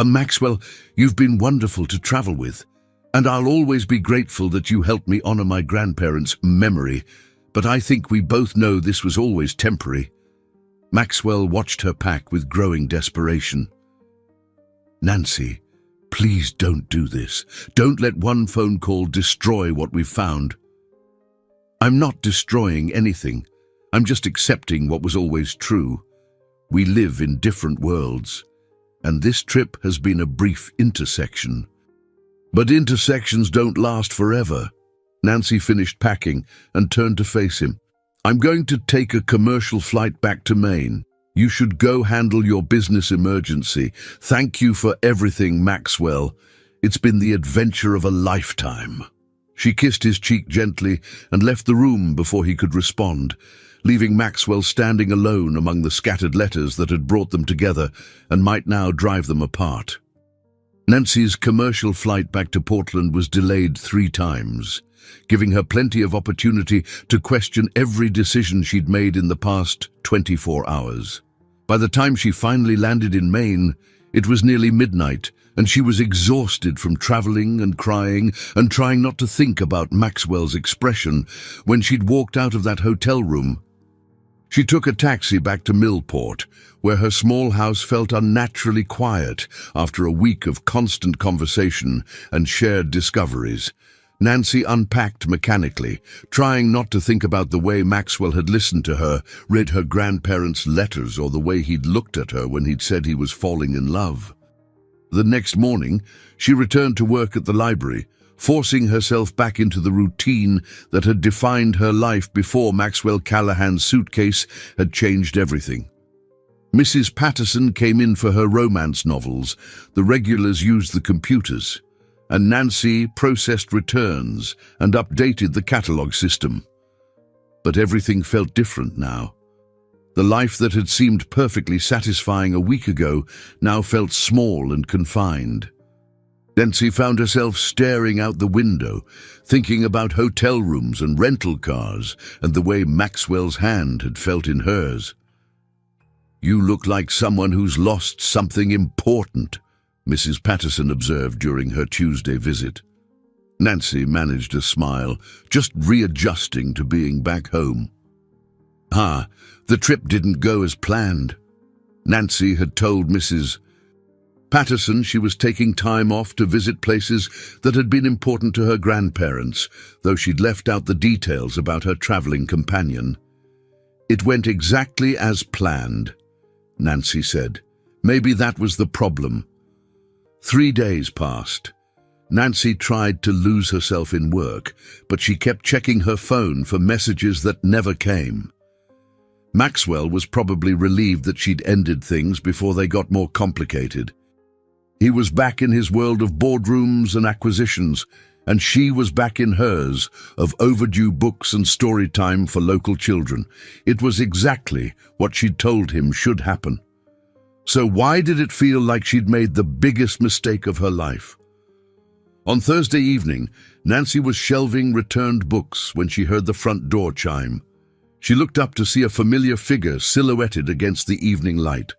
Maxwell, you've been wonderful to travel with, and I'll always be grateful that you helped me honor my grandparents' memory, but I think we both know this was always temporary. Maxwell watched her pack with growing desperation. Nancy, please don't do this. Don't let one phone call destroy what we've found. I'm not destroying anything. I'm just accepting what was always true. We live in different worlds, and this trip has been a brief intersection. But intersections don't last forever. Nancy finished packing and turned to face him. I'm going to take a commercial flight back to Maine. You should go handle your business emergency. Thank you for everything, Maxwell. It's been the adventure of a lifetime. She kissed his cheek gently and left the room before he could respond, leaving Maxwell standing alone among the scattered letters that had brought them together and might now drive them apart. Nancy's commercial flight back to Portland was delayed 3 times, giving her plenty of opportunity to question every decision she'd made in the past 24 hours. By the time she finally landed in Maine, it was nearly midnight, and she was exhausted from traveling and crying and trying not to think about Maxwell's expression when she'd walked out of that hotel room. She took a taxi back to Millport, where her small house felt unnaturally quiet after a week of constant conversation and shared discoveries. Nancy unpacked mechanically, trying not to think about the way Maxwell had listened to her, read her grandparents' letters, or the way he'd looked at her when he'd said he was falling in love. The next morning, she returned to work at the library, forcing herself back into the routine that had defined her life before Maxwell Callahan's Suitcase had changed everything. Mrs. Patterson came in for her romance novels, the regulars used the computers, and Nancy processed returns and updated the catalog system. But everything felt different now. The life that had seemed perfectly satisfying a week ago now felt small and confined. Nancy found herself staring out the window, thinking about hotel rooms and rental cars and the way Maxwell's hand had felt in hers. You look like someone who's lost something important, Mrs. Patterson observed during her Tuesday visit. Nancy managed a smile, just readjusting to being back home. The trip didn't go as planned. Nancy had told Mrs. Patterson she was taking time off to visit places that had been important to her grandparents, though she'd left out the details about her traveling companion. It went exactly as planned, Nancy said. Maybe that was the problem. 3 days passed. Nancy tried to lose herself in work, but she kept checking her phone for messages that never came. Maxwell was probably relieved that she'd ended things before they got more complicated. He was back in his world of boardrooms and acquisitions, and she was back in hers of overdue books and story time for local children. It was exactly what she'd told him should happen. So why did it feel like she'd made the biggest mistake of her life? On Thursday evening, Nancy was shelving returned books when she heard the front door chime. She looked up to see a familiar figure silhouetted against the evening light.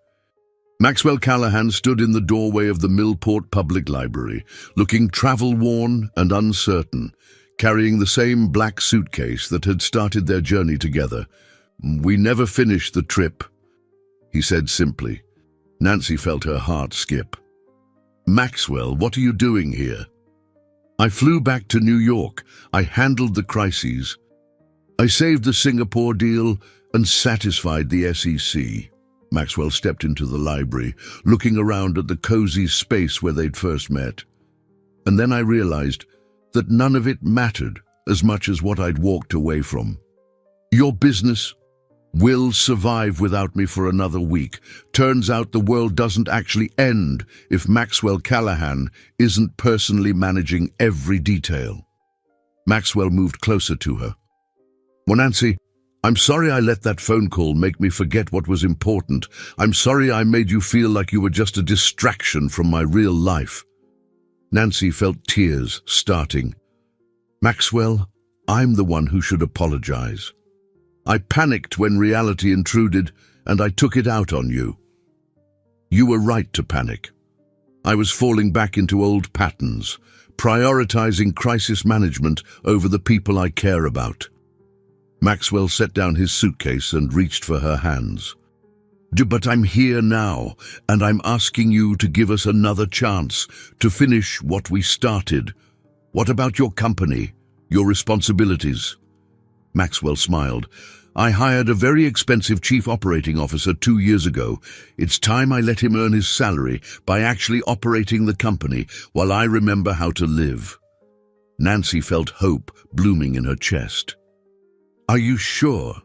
Maxwell Callahan stood in the doorway of the Millport Public Library, looking travel-worn and uncertain, carrying the same black suitcase that had started their journey together. "We never finished the trip," he said simply. Nancy felt her heart skip. "Maxwell, what are you doing here?" "I flew back to New York. I handled the crises. I saved the Singapore deal and satisfied the SEC." Maxwell stepped into the library, looking around at the cozy space where they'd first met. "And then I realized that none of it mattered as much as what I'd walked away from. Your business, Will survive without me for another week. Turns out the world doesn't actually end if Maxwell Callahan isn't personally managing every detail. Maxwell moved closer to her. Well, Nancy, I'm sorry I let that phone call make me forget what was important. I'm sorry I made you feel like you were just a distraction from my real life. Nancy felt tears starting. Maxwell, I'm the one who should apologize. I panicked when reality intruded, and I took it out on you. You were right to panic. I was falling back into old patterns, prioritizing crisis management over the people I care about. Maxwell set down his suitcase and reached for her hands. But I'm here now, and I'm asking you to give us another chance to finish what we started. What about your company, your responsibilities? Maxwell smiled. I hired a very expensive chief operating officer 2 years ago. It's time I let him earn his salary by actually operating the company while I remember how to live. Nancy felt hope blooming in her chest. Are you sure?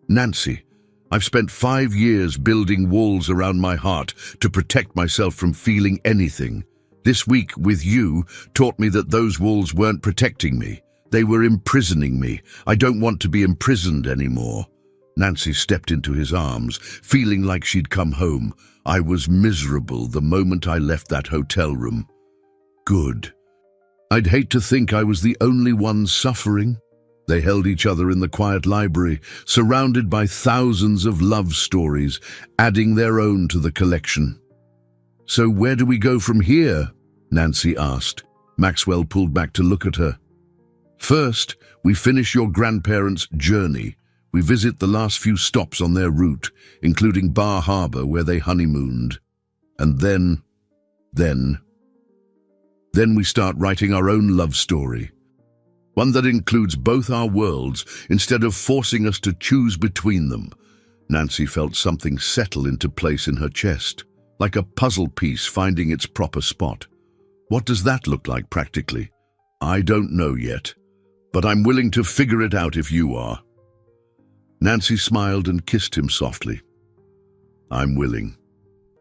Nancy, I've spent 5 years building walls around my heart to protect myself from feeling anything. This week with you taught me that those walls weren't protecting me. They were imprisoning me. I don't want to be imprisoned anymore. Nancy stepped into his arms, feeling like she'd come home. I was miserable the moment I left that hotel room. Good. I'd hate to think I was the only one suffering. They held each other in the quiet library, surrounded by thousands of love stories, adding their own to the collection. So where do we go from here? Nancy asked. Maxwell pulled back to look at her. First, we finish your grandparents' journey. We visit the last few stops on their route, including Bar Harbor where they honeymooned. And then we start writing our own love story. One that includes both our worlds instead of forcing us to choose between them. Nancy felt something settle into place in her chest, like a puzzle piece finding its proper spot. What does that look like practically? I don't know yet, but I'm willing to figure it out if you are. Nancy smiled and kissed him softly. I'm willing.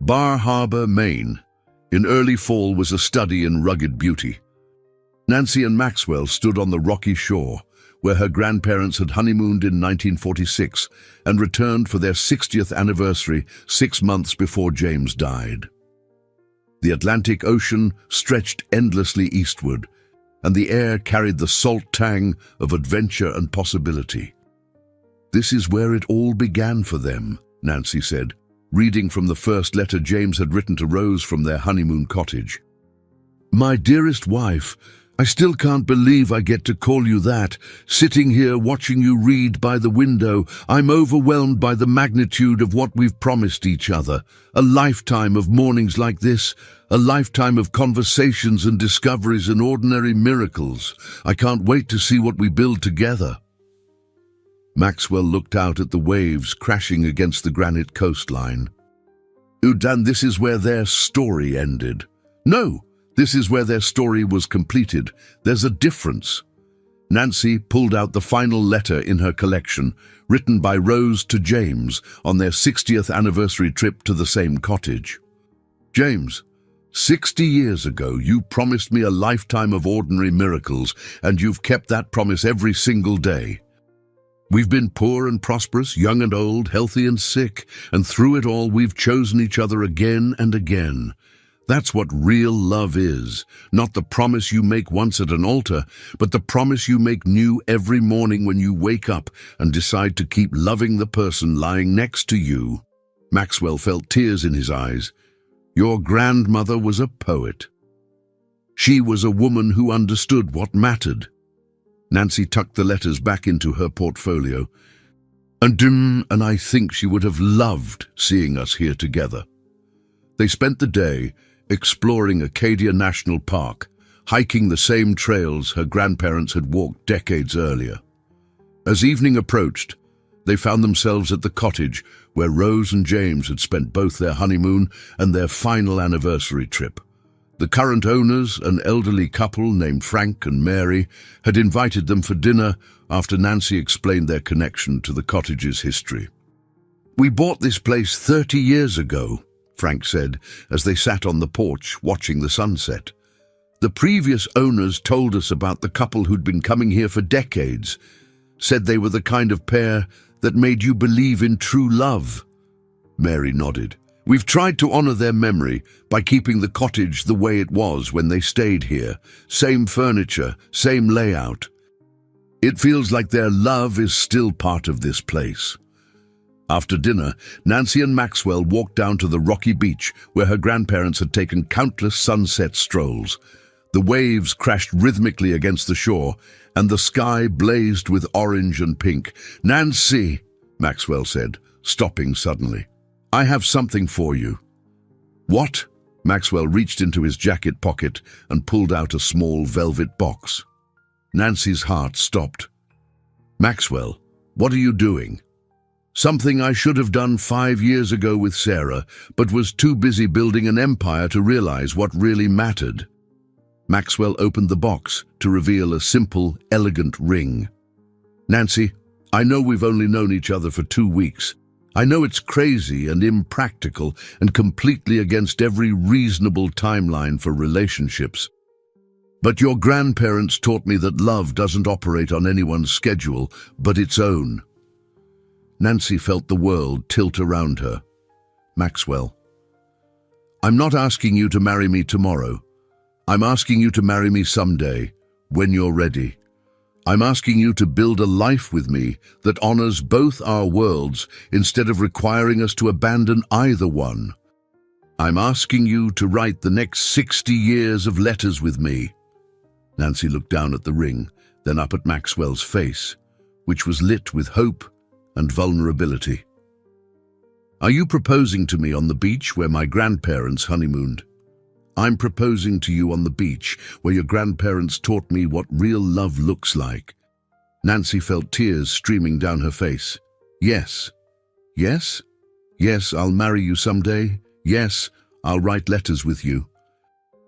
Bar Harbor, Maine. In early fall was a study in rugged beauty. Nancy and Maxwell stood on the rocky shore, where her grandparents had honeymooned in 1946 and returned for their 60th anniversary 6 months before James died. The Atlantic Ocean stretched endlessly eastward, and the air carried the salt tang of adventure and possibility. This is where it all began for them, Nancy said, reading from the first letter James had written to Rose from their honeymoon cottage. My dearest wife, I still can't believe I get to call you that. Sitting here watching you read by the window, I'm overwhelmed by the magnitude of what we've promised each other. A lifetime of mornings like this, a lifetime of conversations and discoveries and ordinary miracles. I can't wait to see what we build together. Maxwell looked out at the waves crashing against the granite coastline. And this is where their story ended. No! This is where their story was completed. There's a difference. Nancy pulled out the final letter in her collection, written by Rose to James on their 60th anniversary trip to the same cottage. James, 60 years ago you promised me a lifetime of ordinary miracles, and you've kept that promise every single day. We've been poor and prosperous, young and old, healthy and sick, and through it all we've chosen each other again and again. That's what real love is, not the promise you make once at an altar, but the promise you make new every morning when you wake up and decide to keep loving the person lying next to you. Maxwell felt tears in his eyes. Your grandmother was a poet. She was a woman who understood what mattered. Nancy tucked the letters back into her portfolio. And I think she would have loved seeing us here together. They spent the day exploring Acadia National Park, hiking the same trails her grandparents had walked decades earlier. As evening approached, they found themselves at the cottage where Rose and James had spent both their honeymoon and their final anniversary trip. The current owners, an elderly couple named Frank and Mary, had invited them for dinner after Nancy explained their connection to the cottage's history. "We bought this place 30 years ago," Frank said, as they sat on the porch watching the sunset. "The previous owners told us about the couple who'd been coming here for decades, said they were the kind of pair that made you believe in true love." Mary nodded. "We've tried to honor their memory by keeping the cottage the way it was when they stayed here. Same furniture, same layout. It feels like their love is still part of this place." After dinner, Nancy and Maxwell walked down to the rocky beach where her grandparents had taken countless sunset strolls. The waves crashed rhythmically against the shore, and the sky blazed with orange and pink. "Nancy," Maxwell said, stopping suddenly, "I have something for you." "What?" Maxwell reached into his jacket pocket and pulled out a small velvet box. Nancy's heart stopped. "Maxwell, what are you doing?" "Something I should have done 5 years ago with Sarah, but was too busy building an empire to realize what really mattered." Maxwell opened the box to reveal a simple, elegant ring. "Nancy, I know we've only known each other for 2 weeks. I know it's crazy and impractical and completely against every reasonable timeline for relationships. But your grandparents taught me that love doesn't operate on anyone's schedule, but its own." Nancy felt the world tilt around her. "Maxwell, I'm not asking you to marry me tomorrow. I'm asking you to marry me someday, when you're ready. I'm asking you to build a life with me that honors both our worlds instead of requiring us to abandon either one. I'm asking you to write the next 60 years of letters with me." Nancy looked down at the ring, then up at Maxwell's face, which was lit with hope and vulnerability. "Are you proposing to me on the beach where my grandparents honeymooned?" "I'm proposing to you on the beach where your grandparents taught me what real love looks like." Nancy felt tears streaming down her face. "Yes. Yes? Yes, I'll marry you someday. Yes, I'll write letters with you.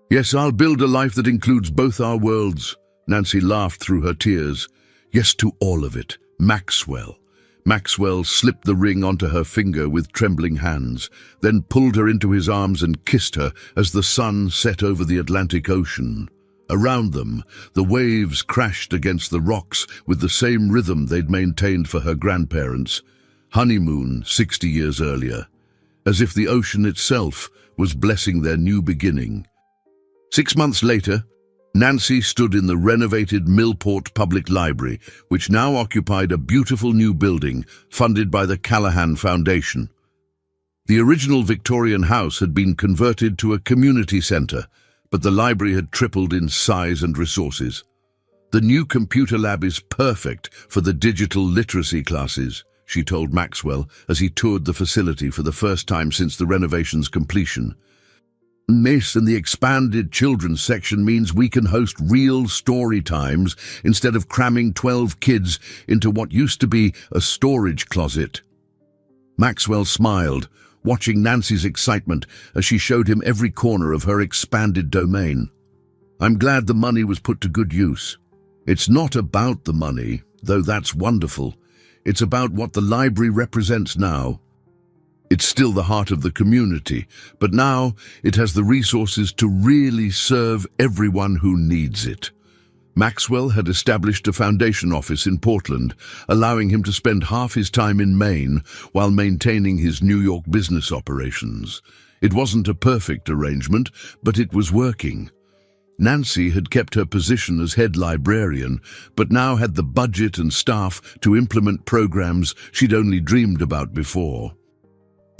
Yes, I'll build a life that includes both our worlds." Nancy laughed through her tears. "Yes to all of it, Maxwell." Maxwell slipped the ring onto her finger with trembling hands, then pulled her into his arms and kissed her as the sun set over the Atlantic Ocean. Around them, the waves crashed against the rocks with the same rhythm they'd maintained for her grandparents' honeymoon 60 years earlier, as if the ocean itself was blessing their new beginning. 6 months later, Nancy stood in the renovated Millport Public Library, which now occupied a beautiful new building funded by the Callahan Foundation. The original Victorian house had been converted to a community centre, but the library had tripled in size and resources. "The new computer lab is perfect for the digital literacy classes," she told Maxwell as he toured the facility for the first time since the renovation's completion. "Miss, and the expanded children's section means we can host real story times instead of cramming 12 kids into what used to be a storage closet." Maxwell smiled, watching Nancy's excitement as she showed him every corner of her expanded domain. "I'm glad the money was put to good use. It's not about the money, though that's wonderful. It's about what the library represents now. It's still the heart of the community, but now it has the resources to really serve everyone who needs it." Maxwell had established a foundation office in Portland, allowing him to spend half his time in Maine while maintaining his New York business operations. It wasn't a perfect arrangement, but it was working. Nancy had kept her position as head librarian, but now had the budget and staff to implement programs she'd only dreamed about before.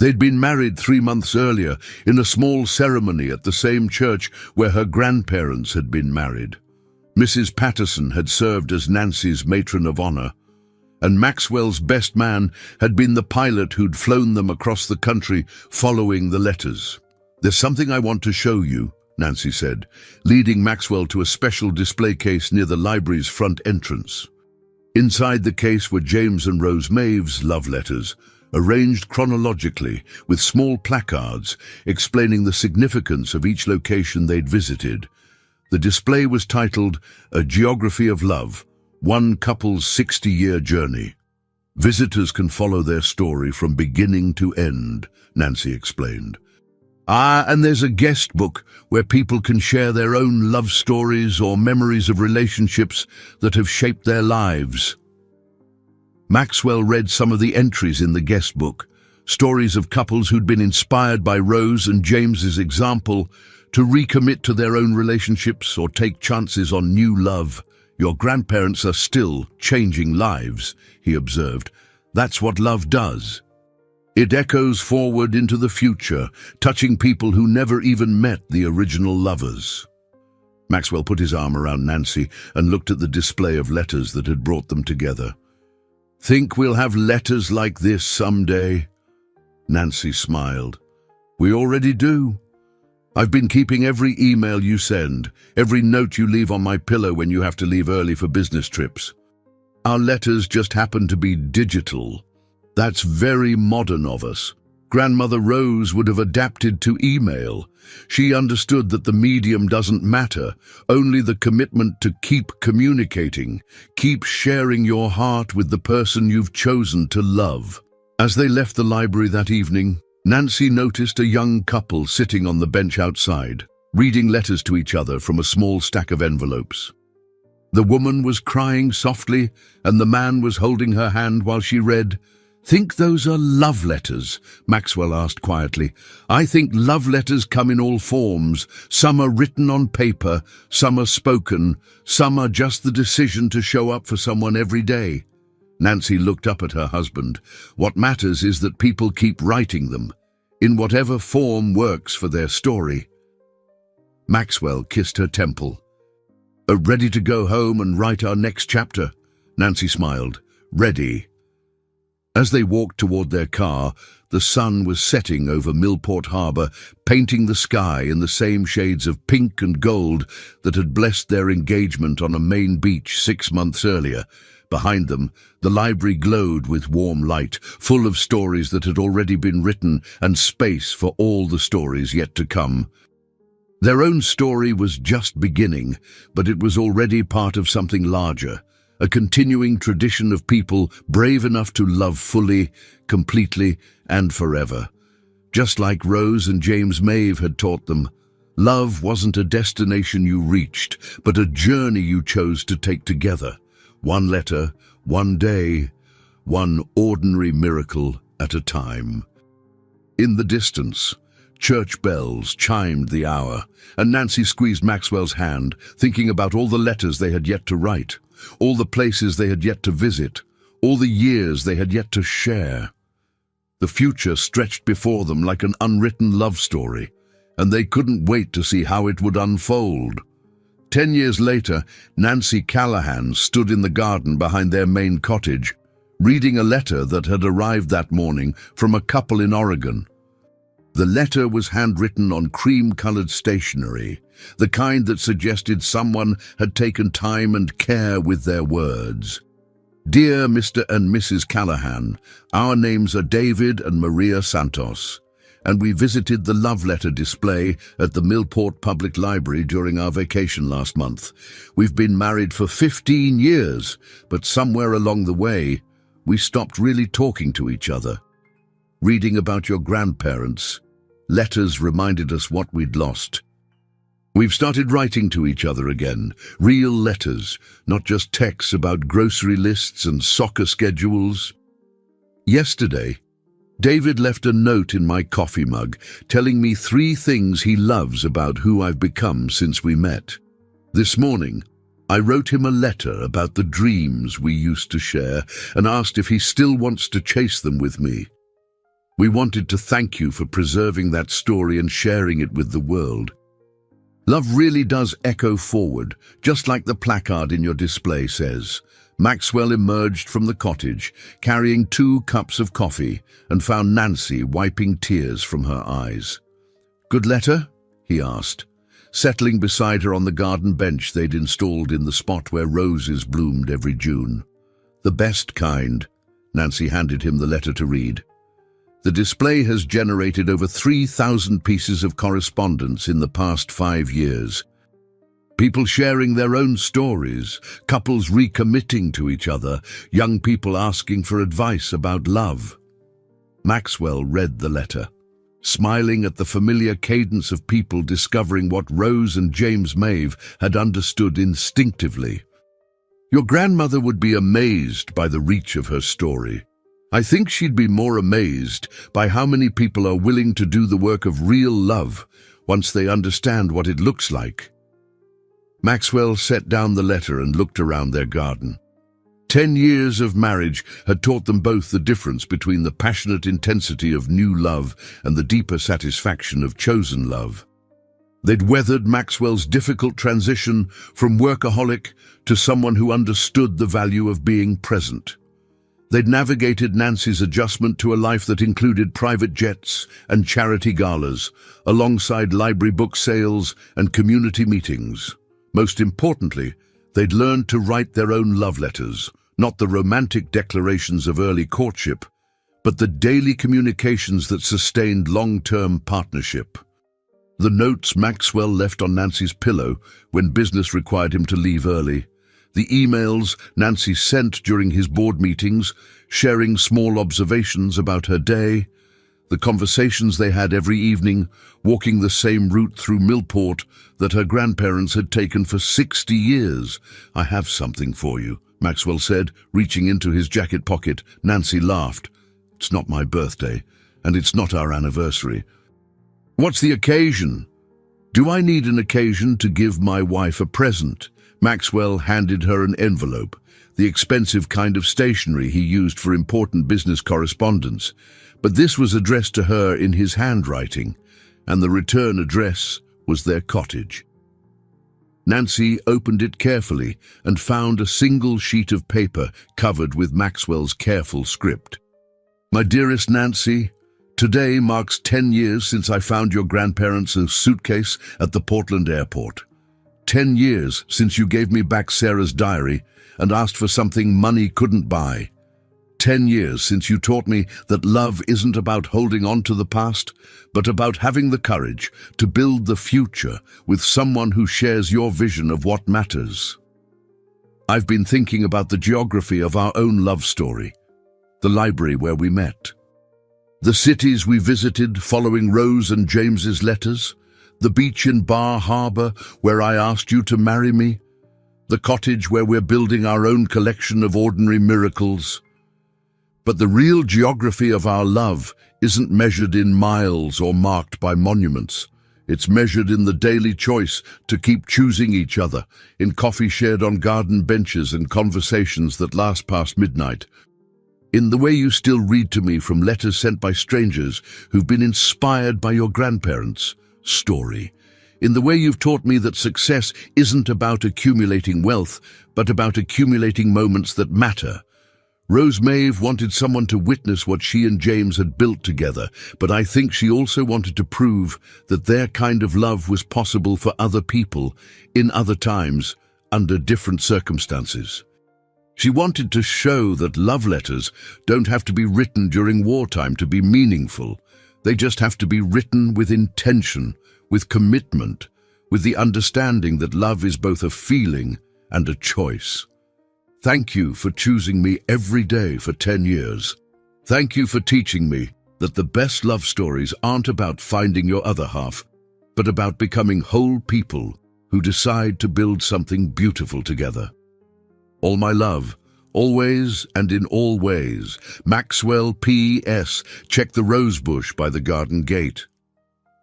They'd been married 3 months earlier in a small ceremony at the same church where her grandparents had been married. Mrs. Patterson had served as Nancy's matron of honor, and Maxwell's best man had been the pilot who'd flown them across the country following the letters. "There's something I want to show you," Nancy said, leading Maxwell to a special display case near the library's front entrance. Inside the case were James and Rose Maeve's love letters, arranged chronologically with small placards explaining the significance of each location they'd visited. The display was titled "A Geography of Love, One Couple's 60-Year Journey." Visitors can follow their story from beginning to end, Nancy explained. And there's a guest book where people can share their own love stories or memories of relationships that have shaped their lives. Maxwell read some of the entries in the guest book, stories of couples who'd been inspired by Rose and James's example to recommit to their own relationships or take chances on new love. Your grandparents are still changing lives, he observed. That's what love does. It echoes forward into the future, touching people who never even met the original lovers. Maxwell put his arm around Nancy and looked at the display of letters that had brought them together. Think we'll have letters like this someday? Nancy smiled. We already do. I've been keeping every email you send, every note you leave on my pillow when you have to leave early for business trips. Our letters just happen to be digital. That's very modern of us. Grandmother Rose would have adapted to email. She understood that the medium doesn't matter, only the commitment to keep communicating, keep sharing your heart with the person you've chosen to love. As they left the library that evening, Nancy noticed a young couple sitting on the bench outside, reading letters to each other from a small stack of envelopes. The woman was crying softly, and the man was holding her hand while she read. Think those are love letters? Maxwell asked quietly. I think love letters come in all forms. Some are written on paper, some are spoken, some are just the decision to show up for someone every day. Nancy looked up at her husband. What matters is that people keep writing them, in whatever form works for their story. Maxwell kissed her temple. Ready to go home and write our next chapter? Nancy smiled. Ready. As they walked toward their car, the sun was setting over Millport Harbor, painting the sky in the same shades of pink and gold that had blessed their engagement on a Maine beach 6 months earlier. Behind them, the library glowed with warm light, full of stories that had already been written and space for all the stories yet to come. Their own story was just beginning, but it was already part of something larger. A continuing tradition of people brave enough to love fully, completely, and forever. Just like Rose and James Maeve had taught them, love wasn't a destination you reached, but a journey you chose to take together. One letter, one day, one ordinary miracle at a time. In the distance, church bells chimed the hour, and Nancy squeezed Maxwell's hand, thinking about all the letters they had yet to write. All the places they had yet to visit, all the years they had yet to share. The future stretched before them like an unwritten love story, and they couldn't wait to see how it would unfold. 10 years later, Nancy Callahan stood in the garden behind their Maine cottage, reading a letter that had arrived that morning from a couple in Oregon. The letter was handwritten on cream-colored stationery, the kind that suggested someone had taken time and care with their words. Dear Mr. and Mrs. Callahan, our names are David and Maria Santos, and we visited the love letter display at the Millport Public Library during our vacation last month. We've been married for 15 years, but somewhere along the way, we stopped really talking to each other. Reading about your grandparents, letters reminded us what we'd lost. We've started writing to each other again, real letters, not just texts about grocery lists and soccer schedules. Yesterday, David left a note in my coffee mug telling me 3 things he loves about who I've become since we met. This morning, I wrote him a letter about the dreams we used to share and asked if he still wants to chase them with me. We wanted to thank you for preserving that story and sharing it with the world. Love really does echo forward, just like the placard in your display says. Maxwell emerged from the cottage, carrying 2 cups of coffee, and found Nancy wiping tears from her eyes. Good letter? He asked, settling beside her on the garden bench they'd installed in the spot where roses bloomed every June. The best kind. Nancy handed him the letter to read. The display has generated over 3,000 pieces of correspondence in the past 5 years. People sharing their own stories, couples recommitting to each other, young people asking for advice about love. Maxwell read the letter, smiling at the familiar cadence of people discovering what Rose and James Maeve had understood instinctively. Your grandmother would be amazed by the reach of her story. I think she'd be more amazed by how many people are willing to do the work of real love once they understand what it looks like. Maxwell set down the letter and looked around their garden. 10 years of marriage had taught them both the difference between the passionate intensity of new love and the deeper satisfaction of chosen love. They'd weathered Maxwell's difficult transition from workaholic to someone who understood the value of being present. They'd navigated Nancy's adjustment to a life that included private jets and charity galas, alongside library book sales and community meetings. Most importantly, they'd learned to write their own love letters, not the romantic declarations of early courtship, but the daily communications that sustained long-term partnership. The notes Maxwell left on Nancy's pillow when business required him to leave early. The emails Nancy sent during his board meetings, sharing small observations about her day. The conversations they had every evening, walking the same route through Millport that her grandparents had taken for 60 years. "I have something for you," Maxwell said, reaching into his jacket pocket. Nancy laughed. "It's not my birthday, and it's not our anniversary." "What's the occasion?" "Do I need an occasion to give my wife a present?" Maxwell handed her an envelope, the expensive kind of stationery he used for important business correspondence. But this was addressed to her in his handwriting, and the return address was their cottage. Nancy opened it carefully and found a single sheet of paper covered with Maxwell's careful script. "My dearest Nancy, today marks 10 years since I found your grandparents' suitcase at the Portland airport. 10 years since you gave me back Sarah's diary and asked for something money couldn't buy. 10 years since you taught me that love isn't about holding on to the past, but about having the courage to build the future with someone who shares your vision of what matters. I've been thinking about the geography of our own love story, the library where we met, the cities we visited following Rose and James's letters, the beach in Bar Harbor where I asked you to marry me, the cottage where we're building our own collection of ordinary miracles. But the real geography of our love isn't measured in miles or marked by monuments. It's measured in the daily choice to keep choosing each other, in coffee shared on garden benches and conversations that last past midnight. In the way you still read to me from letters sent by strangers who've been inspired by your grandparents' story. In the way you've taught me that success isn't about accumulating wealth, but about accumulating moments that matter. Rose Maeve wanted someone to witness what she and James had built together, but I think she also wanted to prove that their kind of love was possible for other people, in other times, under different circumstances. She wanted to show that love letters don't have to be written during wartime to be meaningful. They just have to be written with intention, with commitment, with the understanding that love is both a feeling and a choice. Thank you for choosing me every day for 10 years. Thank you for teaching me that the best love stories aren't about finding your other half, but about becoming whole people who decide to build something beautiful together. All my love, always and in all ways. Maxwell P.S. Check the rose bush by the garden gate.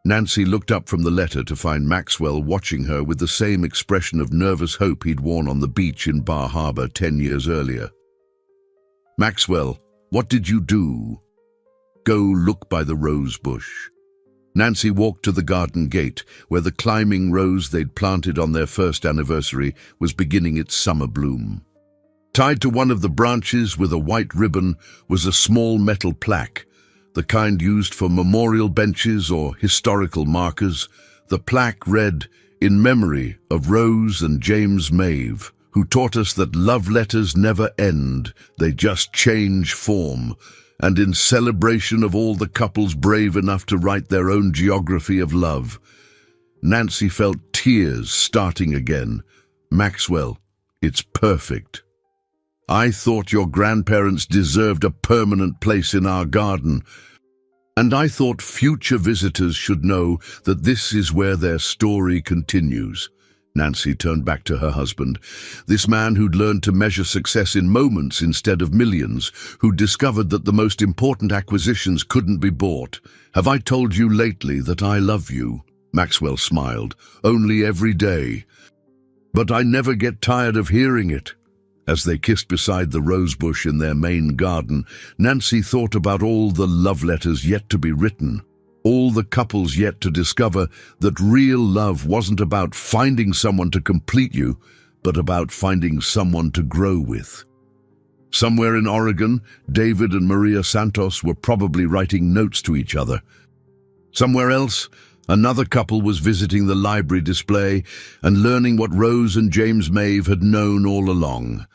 Nancy looked up from the letter to find Maxwell watching her with the same expression of nervous hope he'd worn on the beach in Bar Harbor 10 years earlier. "Maxwell, what did you do?" "Go look by the rose bush." Nancy walked to the garden gate, where the climbing rose they'd planted on their first anniversary was beginning its summer bloom. Tied to one of the branches with a white ribbon was a small metal plaque, the kind used for memorial benches or historical markers. The plaque read, "In memory of Rose and James Maeve, who taught us that love letters never end, they just change form, and in celebration of all the couples brave enough to write their own geography of love, Nancy felt tears starting again. Maxwell, it's perfect. I thought your grandparents deserved a permanent place in our garden, and I thought future visitors should know that this is where their story continues. Nancy turned back to her husband, this man who'd learned to measure success in moments instead of millions, who'd discovered that the most important acquisitions couldn't be bought. Have I told you lately that I love you? Maxwell smiled. Only every day. But I never get tired of hearing it. As they kissed beside the rosebush in their main garden, Nancy thought about all the love letters yet to be written, all the couples yet to discover that real love wasn't about finding someone to complete you, but about finding someone to grow with. Somewhere in Oregon, David and Maria Santos were probably writing notes to each other. Somewhere else, another couple was visiting the library display and learning what Rose and James Maeve had known all along.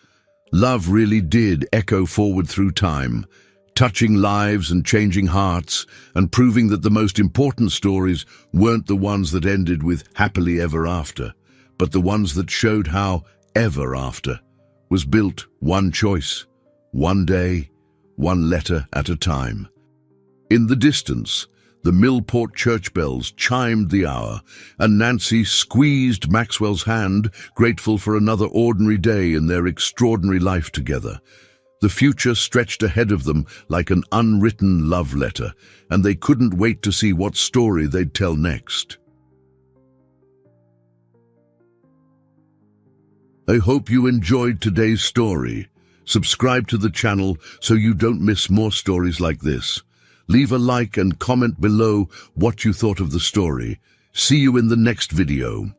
Love really did echo forward through time, touching lives and changing hearts, and proving that the most important stories weren't the ones that ended with happily ever after, but the ones that showed how ever after was built one choice, one day, one letter at a time. In the distance, the Millport church bells chimed the hour, and Nancy squeezed Maxwell's hand, grateful for another ordinary day in their extraordinary life together. The future stretched ahead of them like an unwritten love letter, and they couldn't wait to see what story they'd tell next. I hope you enjoyed today's story. Subscribe to the channel so you don't miss more stories like this. Leave a like and comment below what you thought of the story. See you in the next video.